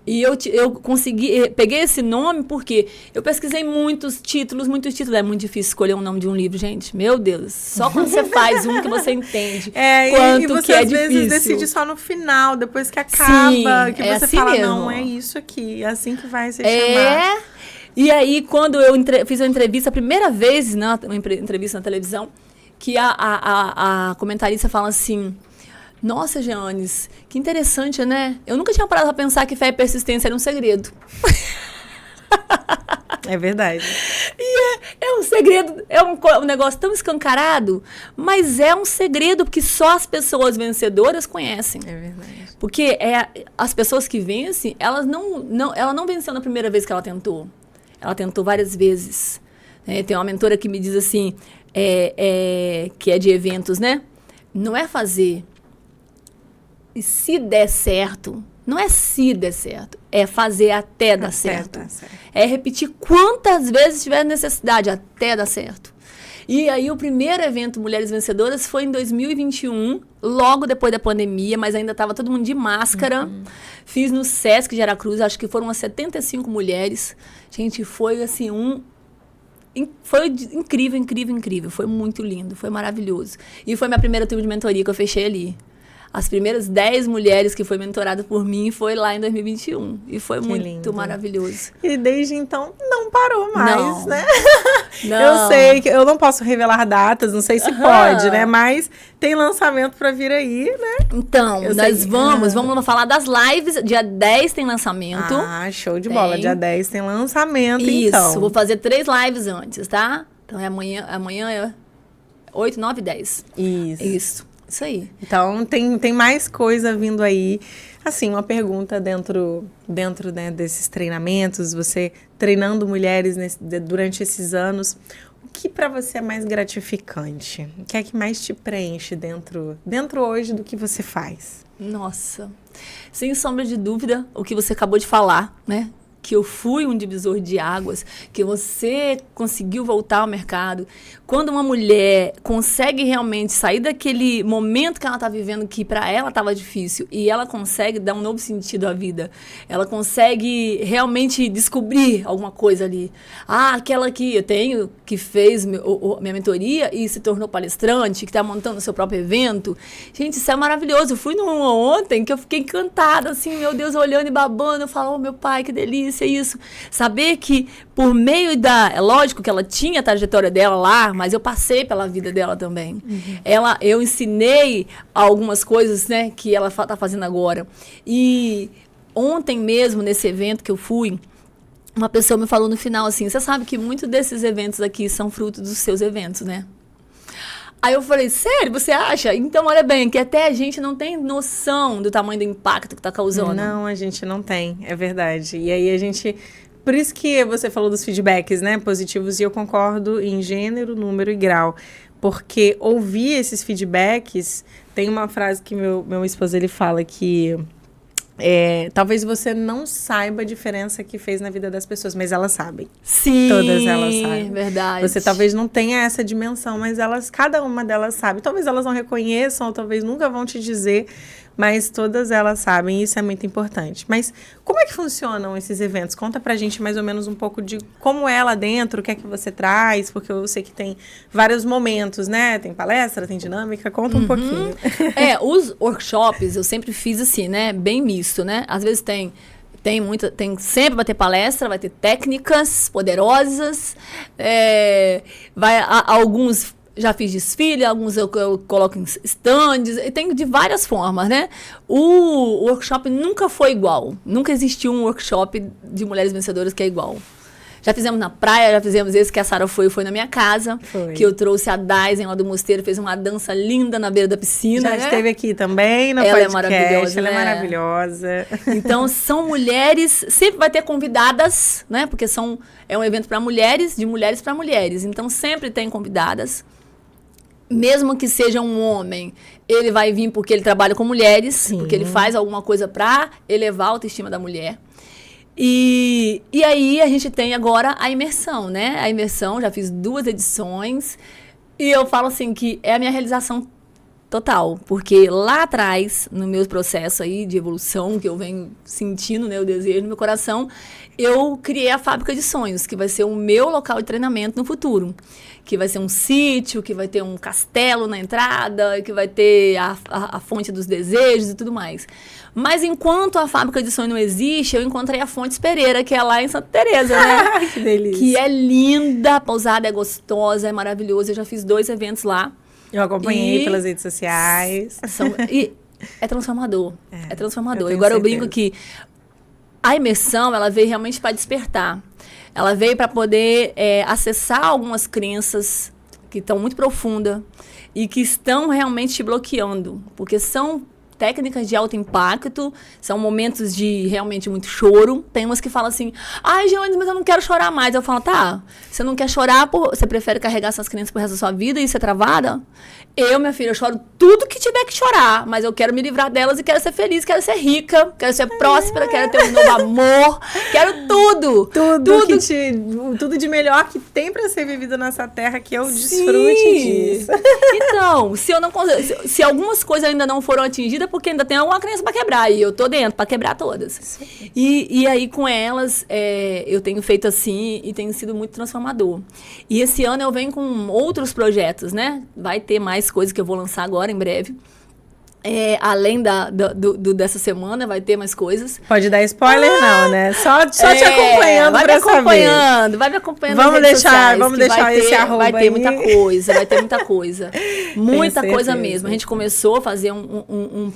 E eu consegui, peguei esse nome porque eu pesquisei muitos títulos. É muito difícil escolher um nome de um livro, gente. Meu Deus. Só quando você faz um que você entende quanto e você, que é às difícil. vezes decide só no final, depois que acaba, Sim, que é você assim fala, mesmo. não, é isso aqui, é assim que vai se chamar. E aí, quando eu fiz uma entrevista, a primeira vez, né, uma entrevista na televisão, que a comentarista fala assim, nossa, Jeanes, que interessante, né? Eu nunca tinha parado pra pensar que fé e persistência era um segredo. É verdade. E é um segredo, é um negócio tão escancarado, mas é um segredo porque só as pessoas vencedoras conhecem. É verdade. Porque as pessoas que vencem, ela não venceu na primeira vez que ela tentou. Ela tentou várias vezes. Tem uma mentora que me diz assim, que é de eventos, né? Não é fazer. E se der certo, não é se der certo, é fazer até dar certo. É repetir quantas vezes tiver necessidade até dar certo. E aí o primeiro evento Mulheres Vencedoras foi em 2021, logo depois da pandemia, mas ainda estava todo mundo de máscara. Fiz no Sesc de Aracruz, acho que foram umas 75 mulheres. Gente, foi assim, foi incrível, incrível, incrível. Foi muito lindo, foi maravilhoso. E foi minha primeira turma de mentoria que eu fechei ali. As primeiras 10 mulheres que foi mentorada por mim foi lá em 2021. E foi muito lindo. Maravilhoso. E desde então não parou mais, não. Né? Não. Eu sei que eu não posso revelar datas, não sei se pode, né? Mas tem lançamento para vir aí, né? Então, nós vamos falar das lives. Dia 10 tem lançamento. Ah, show de bola. Dia 10 tem lançamento, então. Isso, vou fazer 3 lives antes, tá? Então amanhã é 8, 9, 10. Isso aí. Então, tem mais coisa vindo aí. Assim, uma pergunta dentro né, desses treinamentos, você treinando mulheres durante esses anos, o que para você é mais gratificante? O que é que mais te preenche dentro hoje do que você faz? Nossa, sem sombra de dúvida, o que você acabou de falar, né? Que eu fui um divisor de águas, que você conseguiu voltar ao mercado. Quando uma mulher consegue realmente sair daquele momento que ela está vivendo, que para ela estava difícil, e ela consegue dar um novo sentido à vida, ela consegue realmente descobrir alguma coisa ali. Aquela que eu tenho, que fez minha mentoria e se tornou palestrante, que está montando o seu próprio evento. Gente, isso é maravilhoso. Eu fui numa ontem que eu fiquei encantada, assim, meu Deus, olhando e babando. Eu falo, oh, meu pai, que delícia. É isso, saber que por meio é lógico que ela tinha a trajetória dela lá, mas eu passei pela vida dela também. Eu ensinei algumas coisas, né, que ela está fazendo agora. E ontem mesmo, nesse evento que eu fui, uma pessoa me falou no final assim, você sabe que muitos desses eventos aqui são frutos dos seus eventos, né? Aí eu falei, sério, você acha? Então, olha bem, que até a gente não tem noção do tamanho do impacto que está causando. Não, a gente não tem, é verdade. E aí a gente... Por isso que você falou dos feedbacks, né, positivos, e eu concordo em gênero, número e grau. Porque ouvir esses feedbacks... Tem uma frase que meu esposo, ele fala que... talvez você não saiba a diferença que fez na vida das pessoas, mas elas sabem. Sim, todas elas sabem. Verdade. Você talvez não tenha essa dimensão, mas cada uma delas sabe. Talvez elas não reconheçam, ou talvez nunca vão te dizer, mas todas elas sabem, e isso é muito importante. Mas como é que funcionam esses eventos? Conta pra gente mais ou menos um pouco de como é lá dentro, o que é que você traz, porque eu sei que tem vários momentos, né? Tem palestra, tem dinâmica, conta um pouquinho. Os workshops eu sempre fiz assim, né? Bem misto, né? Às vezes tem sempre vai ter palestra, vai ter técnicas poderosas, alguns já fiz desfile, alguns eu coloco em stands, e tem de várias formas, né? O workshop nunca foi igual, nunca existiu um workshop de mulheres vencedoras que é igual. Já fizemos na praia, já fizemos esse que a Sara foi na minha casa. Foi. Que eu trouxe a Daisen lá do Mosteiro, fez uma dança linda na beira da piscina. Já né? esteve aqui também no Ela podcast. É maravilhosa, ela né? é maravilhosa. Então, são mulheres, sempre vai ter convidadas, né? Porque é um evento para mulheres, de mulheres para mulheres. Então, sempre tem convidadas. Mesmo que seja um homem, ele vai vir porque ele trabalha com mulheres, Sim. porque ele faz alguma coisa para elevar a autoestima da mulher. E aí a gente tem agora a imersão, né? A imersão, já fiz 2 edições. E eu falo assim que é a minha realização total. Porque lá atrás, no meu processo aí de evolução, que eu venho sentindo, né, o desejo no meu coração, eu criei a Fábrica de Sonhos, que vai ser o meu local de treinamento no futuro. Que vai ser um sítio, que vai ter um castelo na entrada, que vai ter a fonte dos desejos e tudo mais. Mas enquanto a Fábrica de Sonhos não existe, eu encontrei a Fontes Pereira, que é lá em Santa Teresa, né? Que delícia. Que é linda, a pousada é gostosa, é maravilhosa. Eu já fiz 2 eventos lá. Eu acompanhei pelas redes sociais. E é transformador. É transformador. Eu Agora eu brinco que a imersão, ela veio realmente para despertar. Ela veio para poder acessar algumas crenças que estão muito profundas e que estão realmente te bloqueando. Porque são técnicas de alto impacto, são momentos de realmente muito choro. Tem umas que falam assim, ai, Jones, mas eu não quero chorar mais. Eu falo, tá, você não quer chorar, você prefere carregar essas crenças pro resto da sua vida e ser travada? Eu, minha filha, eu choro tudo que tiver que chorar, mas eu quero me livrar delas e quero ser feliz, quero ser rica, quero ser próspera, quero ter um novo amor, quero tudo. Tudo de melhor que tem pra ser vivido nessa terra, que eu desfrute disso. Então, se algumas coisas ainda não foram atingidas, porque ainda tem alguma crença pra quebrar, e eu tô dentro pra quebrar todas. E aí, com elas, eu tenho feito assim, e tem sido muito transformador. E esse ano eu venho com outros projetos, né? Vai ter mais coisas que eu vou lançar agora, em breve. Além dessa semana, vai ter mais coisas. Pode dar spoiler, não, né? Só te acompanhando pra saber. Vai me acompanhando vamos deixar esse arroba Vai ter aí. muita coisa, vai ter muita coisa. Muita coisa mesmo. A gente começou a fazer um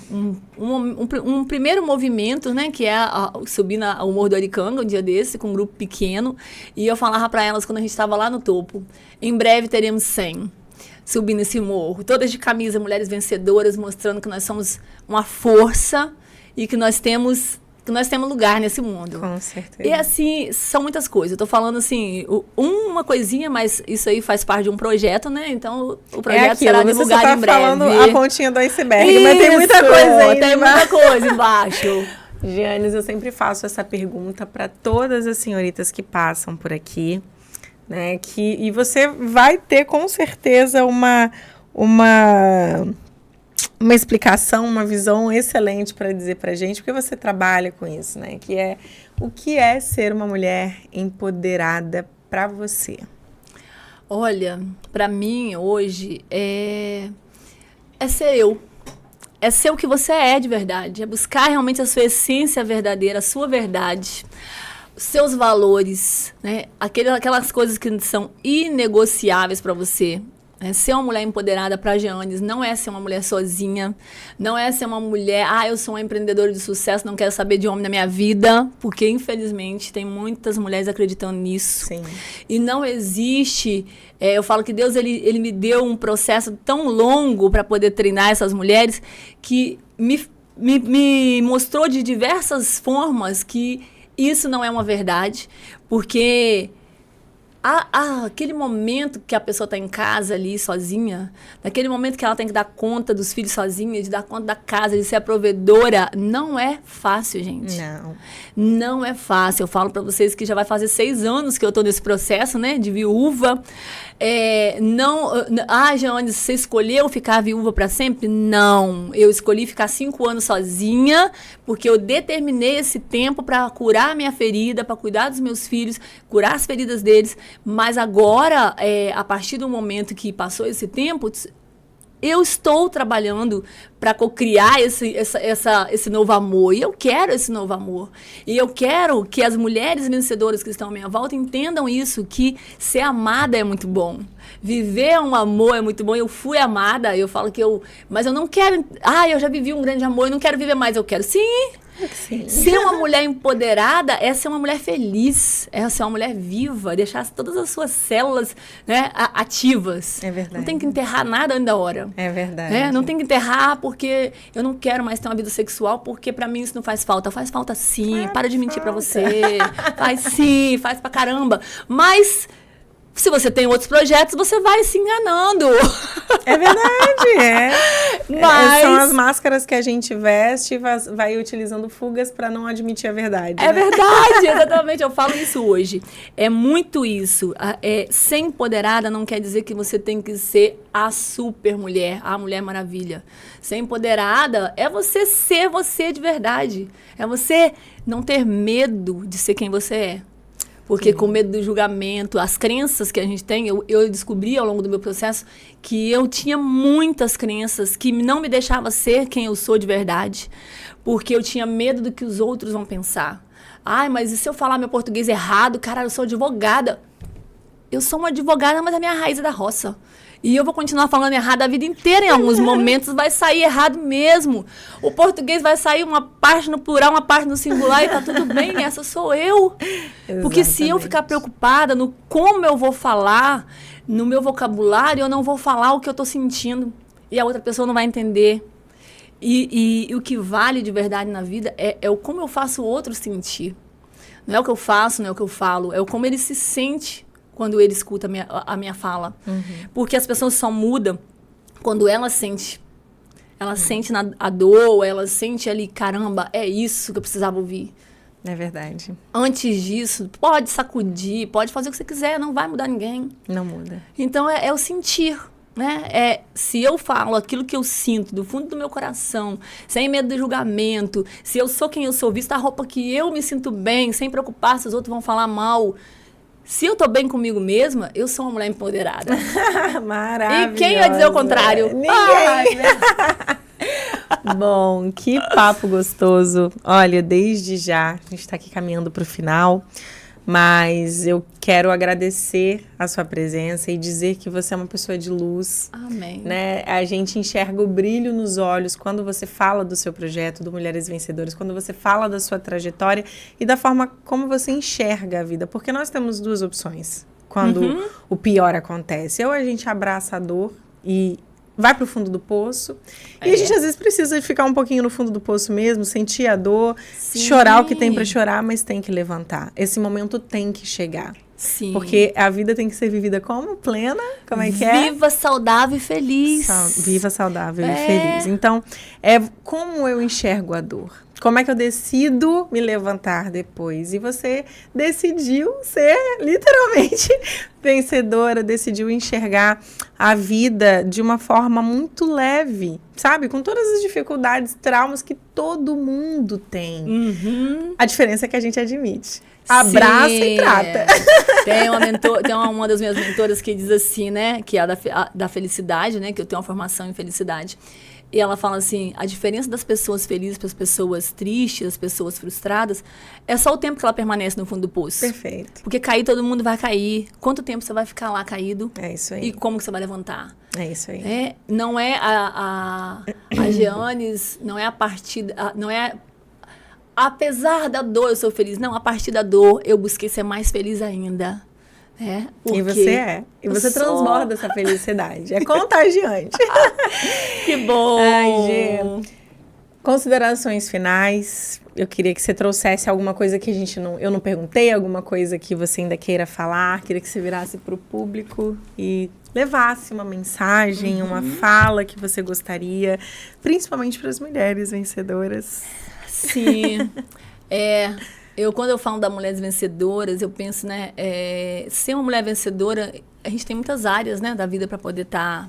primeiro movimento, né? Que é subir ao Morro do Aricanga, um dia desse, com um grupo pequeno. E eu falava pra elas, quando a gente estava lá no topo, em breve teremos 100. Subindo esse morro, todas de camisa, mulheres vencedoras, mostrando que nós somos uma força e que nós temos lugar nesse mundo. Com certeza. E assim, são muitas coisas. Eu tô falando assim, uma coisinha, mas isso aí faz parte de um projeto, né? Então, o projeto será divulgado em breve. Você tá falando a pontinha do iceberg, mas tem muita coisa aí. Tem muita coisa embaixo. Giannis, eu sempre faço essa pergunta para todas as senhoritas que passam por aqui. Né, e você vai ter com certeza uma explicação, uma visão excelente para dizer para a gente, porque você trabalha com isso, né? Que é o que é ser uma mulher empoderada para você. Olha, para mim hoje é ser eu. É ser o que você é de verdade. É buscar realmente a sua essência verdadeira, a sua verdade. Seus valores, né? Aquelas coisas que são inegociáveis para você. Né? Ser uma mulher empoderada para a Giannis não é ser uma mulher sozinha, não é ser uma mulher, eu sou uma empreendedora de sucesso, não quero saber de homem na minha vida, porque infelizmente tem muitas mulheres acreditando nisso. Sim. E não existe, eu falo que Deus ele me deu um processo tão longo para poder treinar essas mulheres que me mostrou de diversas formas que isso não é uma verdade, porque aquele momento que a pessoa está em casa ali sozinha, naquele momento que ela tem que dar conta dos filhos sozinha, de dar conta da casa, de ser a provedora, não é fácil, gente. Não é fácil. Eu falo para vocês que já vai fazer 6 anos que eu estou nesse processo, né, de viúva. Giannis, você escolheu ficar viúva para sempre? Não. Eu escolhi ficar 5 anos sozinha, porque eu determinei esse tempo para curar a minha ferida, para cuidar dos meus filhos, curar as feridas deles. Mas agora, a partir do momento que passou esse tempo, eu estou trabalhando para cocriar esse novo amor. E eu quero esse novo amor. E eu quero que as mulheres vencedoras que estão à minha volta entendam isso, que ser amada é muito bom. Viver um amor é muito bom. Eu fui amada, eu falo que mas eu não quero... eu já vivi um grande amor, eu não quero viver mais. Eu quero, sim... Sim. Ser uma mulher empoderada é ser uma mulher feliz, é ser uma mulher viva, deixar todas as suas células, né, ativas. É verdade. Não tem que enterrar nada antes da hora. É verdade. Né? Não tem que enterrar porque eu não quero mais ter uma vida sexual, porque pra mim isso não faz falta. Faz falta sim, para de mentir pra você. Faz sim, faz pra caramba. Mas se você tem outros projetos, você vai se enganando. É verdade, Mas são as máscaras que a gente veste e vai utilizando fugas para não admitir a verdade. é verdade, exatamente. Eu falo isso hoje. É muito isso. Ser empoderada não quer dizer que você tem que ser a super mulher, a Mulher Maravilha. Ser empoderada é você ser você de verdade. É você não ter medo de ser quem você é. Porque com medo do julgamento, as crenças que a gente tem, eu descobri ao longo do meu processo que eu tinha muitas crenças que não me deixavam ser quem eu sou de verdade, porque eu tinha medo do que os outros vão pensar. Ai, mas e se eu falar meu português errado? Cara, eu sou advogada. Eu sou uma advogada, mas a minha raiz é da roça. E eu vou continuar falando errado a vida inteira. Em alguns momentos vai sair errado mesmo. O português vai sair uma parte no plural, uma parte no singular e tá tudo bem. Essa sou eu. Exatamente. Porque se eu ficar preocupada no como eu vou falar, no meu vocabulário, eu não vou falar o que eu tô sentindo. E a outra pessoa não vai entender. E o que vale de verdade na vida é o como eu faço o outro sentir. Não é o que eu faço, não é o que eu falo. É o como ele se sente quando ele escuta a minha fala. Uhum. Porque as pessoas só mudam quando ela sente. Ela sente a dor, ela sente ali, caramba, é isso que eu precisava ouvir. É verdade. Antes disso, pode sacudir, pode fazer o que você quiser, não vai mudar ninguém. Não muda. Então, é o sentir, né? Se eu falo aquilo que eu sinto do fundo do meu coração, sem medo de julgamento, se eu sou quem eu sou, visto a roupa que eu me sinto bem, sem preocupar se os outros vão falar mal. Se eu tô bem comigo mesma, eu sou uma mulher empoderada. Maravilhosa. E quem ia dizer o contrário? Ninguém. Bom, que papo gostoso. Olha, desde já, a gente tá aqui caminhando pro final, mas eu quero agradecer a sua presença e dizer que você é uma pessoa de luz. Amém. Né? A gente enxerga o brilho nos olhos quando você fala do seu projeto, do Mulheres Vencedoras, quando você fala da sua trajetória e da forma como você enxerga a vida. Porque nós temos duas opções quando o pior acontece. Ou a gente abraça a dor e vai pro fundo do poço. E a gente, às vezes, precisa de ficar um pouquinho no fundo do poço mesmo, sentir a dor, chorar o que tem para chorar, mas tem que levantar. Esse momento tem que chegar. Sim. Porque a vida tem que ser vivida como plena, como é que é? Viva, saudável e feliz. Viva, saudável e feliz. Então, é como eu enxergo a dor. Como é que eu decido me levantar depois? E você decidiu ser, literalmente, vencedora, decidiu enxergar a vida de uma forma muito leve, sabe? Com todas as dificuldades, traumas que todo mundo tem. A diferença é que a gente admite. Abraça e trata. Tem uma das minhas mentoras que diz assim, né? Que é a da felicidade, né? Que eu tenho uma formação em felicidade. E ela fala assim, a diferença das pessoas felizes para as pessoas tristes, as pessoas frustradas, é só o tempo que ela permanece no fundo do poço. Perfeito. Porque cair, todo mundo vai cair. Quanto tempo você vai ficar lá caído? É isso aí. E como que você vai levantar? É isso aí. Não é a Giannis, não é a partida, não é... Apesar da dor, eu sou feliz. Não, a partir da dor, eu busquei ser mais feliz ainda. E você é. E você transborda essa felicidade. É contagiante. Que bom! Ai, Gê. Considerações finais. Eu queria que você trouxesse alguma coisa que eu não perguntei, alguma coisa que você ainda queira falar. Queria que você virasse para o público e levasse uma mensagem, uma fala que você gostaria, principalmente para as mulheres vencedoras. Sim. Quando eu falo das mulheres vencedoras, eu penso, né, ser uma mulher vencedora, a gente tem muitas áreas, né, da vida para poder tá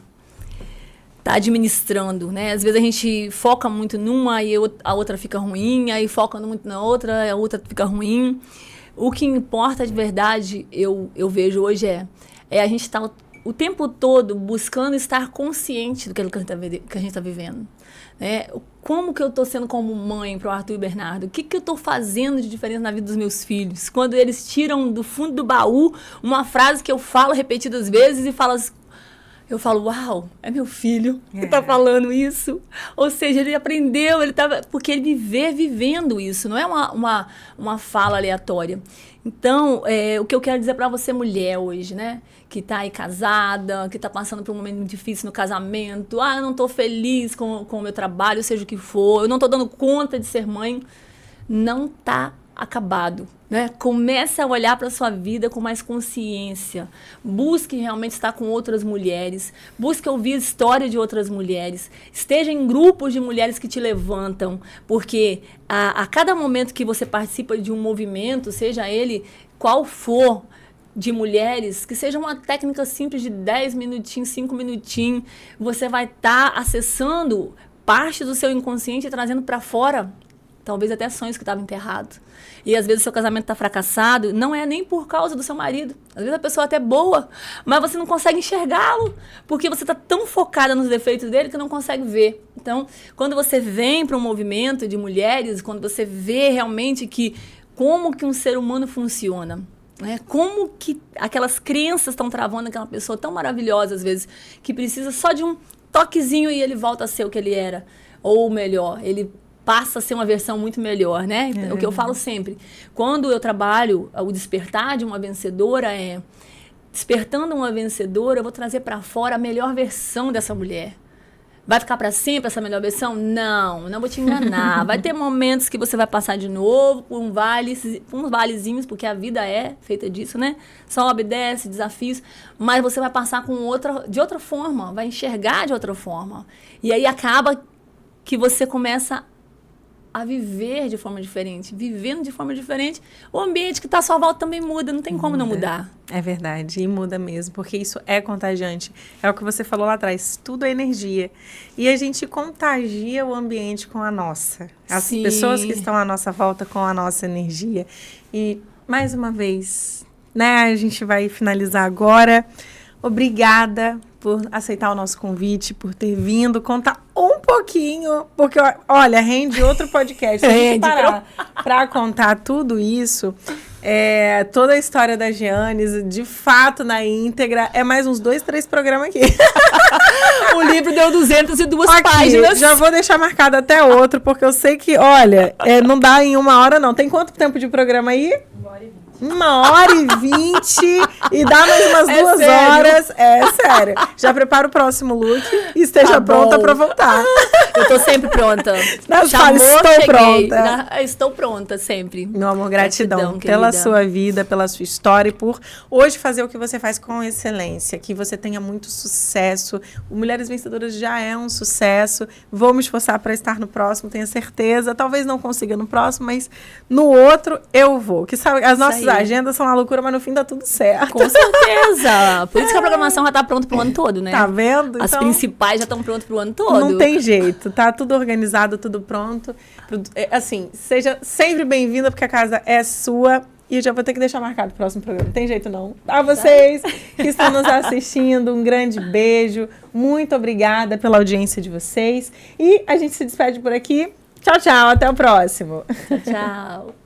administrando, né? Às vezes a gente foca muito numa e a outra fica ruim, aí foca muito na outra e a outra fica ruim. O que importa de verdade, eu vejo hoje é a gente estar o tempo todo buscando estar consciente do que a gente está vivendo. Né? Como que eu estou sendo como mãe para o Arthur e o Bernardo? O que eu estou fazendo de diferença na vida dos meus filhos? Quando eles tiram do fundo do baú uma frase que eu falo repetidas vezes e falo assim, eu falo, uau, é meu filho que tá falando isso. Ou seja, ele aprendeu, porque ele me vê vivendo isso, não é uma fala aleatória. Então, o que eu quero dizer para você, mulher, hoje, né? Que tá aí casada, que tá passando por um momento difícil no casamento. Eu não tô feliz com o meu trabalho, seja o que for. Eu não tô dando conta de ser mãe. Não tá acabado, né? Comece a olhar para a sua vida com mais consciência. Busque realmente estar com outras mulheres. Busque ouvir a história de outras mulheres. Esteja em grupos de mulheres que te levantam. Porque a cada momento que você participa de um movimento, seja ele qual for, de mulheres, que seja uma técnica simples de 10 minutinhos, 5 minutinhos, você vai estar acessando parte do seu inconsciente e trazendo para fora talvez até sonhos que estavam enterrados. E às vezes o seu casamento está fracassado, não é nem por causa do seu marido. Às vezes a pessoa até é boa, mas você não consegue enxergá-lo, porque você está tão focada nos defeitos dele que não consegue ver. Então, quando você vem para um movimento de mulheres, quando você vê realmente como que um ser humano funciona, né? Como que aquelas crenças estão travando aquela pessoa tão maravilhosa, às vezes, que precisa só de um toquezinho e ele volta a ser o que ele era. Ou melhor, ele passa a ser uma versão muito melhor, né? O que eu falo sempre. Quando eu trabalho o despertar de uma vencedora, despertando uma vencedora, eu vou trazer para fora a melhor versão dessa mulher. Vai ficar para sempre essa melhor versão? Não vou te enganar. Vai ter momentos que você vai passar de novo por uns valezinhos, porque a vida é feita disso, né? Sobe, desce, desafios. Mas você vai passar de outra forma, vai enxergar de outra forma. E aí acaba que você começa a viver de forma diferente. Vivendo de forma diferente, o ambiente que está à sua volta também muda, não tem como não mudar. É verdade, e muda mesmo, porque isso é contagiante. É o que você falou lá atrás, tudo é energia. E a gente contagia o ambiente com a nossa. As pessoas que estão à nossa volta com a nossa energia. E, mais uma vez, né, a gente vai finalizar agora. Obrigada por aceitar o nosso convite, por ter vindo contar um pouquinho, porque, olha, rende outro podcast. Se a gente parar para contar tudo isso, toda a história da Jeane, de fato, na íntegra, é mais uns 2, 3 programas aqui. O livro deu 202 páginas. Já vou deixar marcado até outro, porque eu sei que, olha, não dá em 1 hora, não. Tem quanto tempo de programa aí? 1h20 e dá mais umas 2 horas. É sério. Já prepara o próximo look e esteja pronta para voltar. Eu tô sempre pronta. Estou pronta sempre. Meu amor, gratidão pela sua vida, pela sua história e por hoje fazer o que você faz com excelência. Que você tenha muito sucesso. O Mulheres Vencedoras já é um sucesso. Vou me esforçar para estar no próximo, tenho certeza. Talvez não consiga no próximo, mas no outro eu vou. Que sabe, as nossas agendas são uma loucura, mas no fim dá tudo certo. Com certeza. Por isso que a programação já tá pronta pro ano todo, né? Tá vendo? As principais já estão prontas pro ano todo. Não tem jeito. Tá tudo organizado, tudo pronto. Assim, seja sempre bem-vinda, porque a casa é sua. E eu já vou ter que deixar marcado o próximo programa. Não tem jeito, não. A vocês que estão nos assistindo, um grande beijo. Muito obrigada pela audiência de vocês. E a gente se despede por aqui. Tchau, tchau. Até o próximo. Tchau.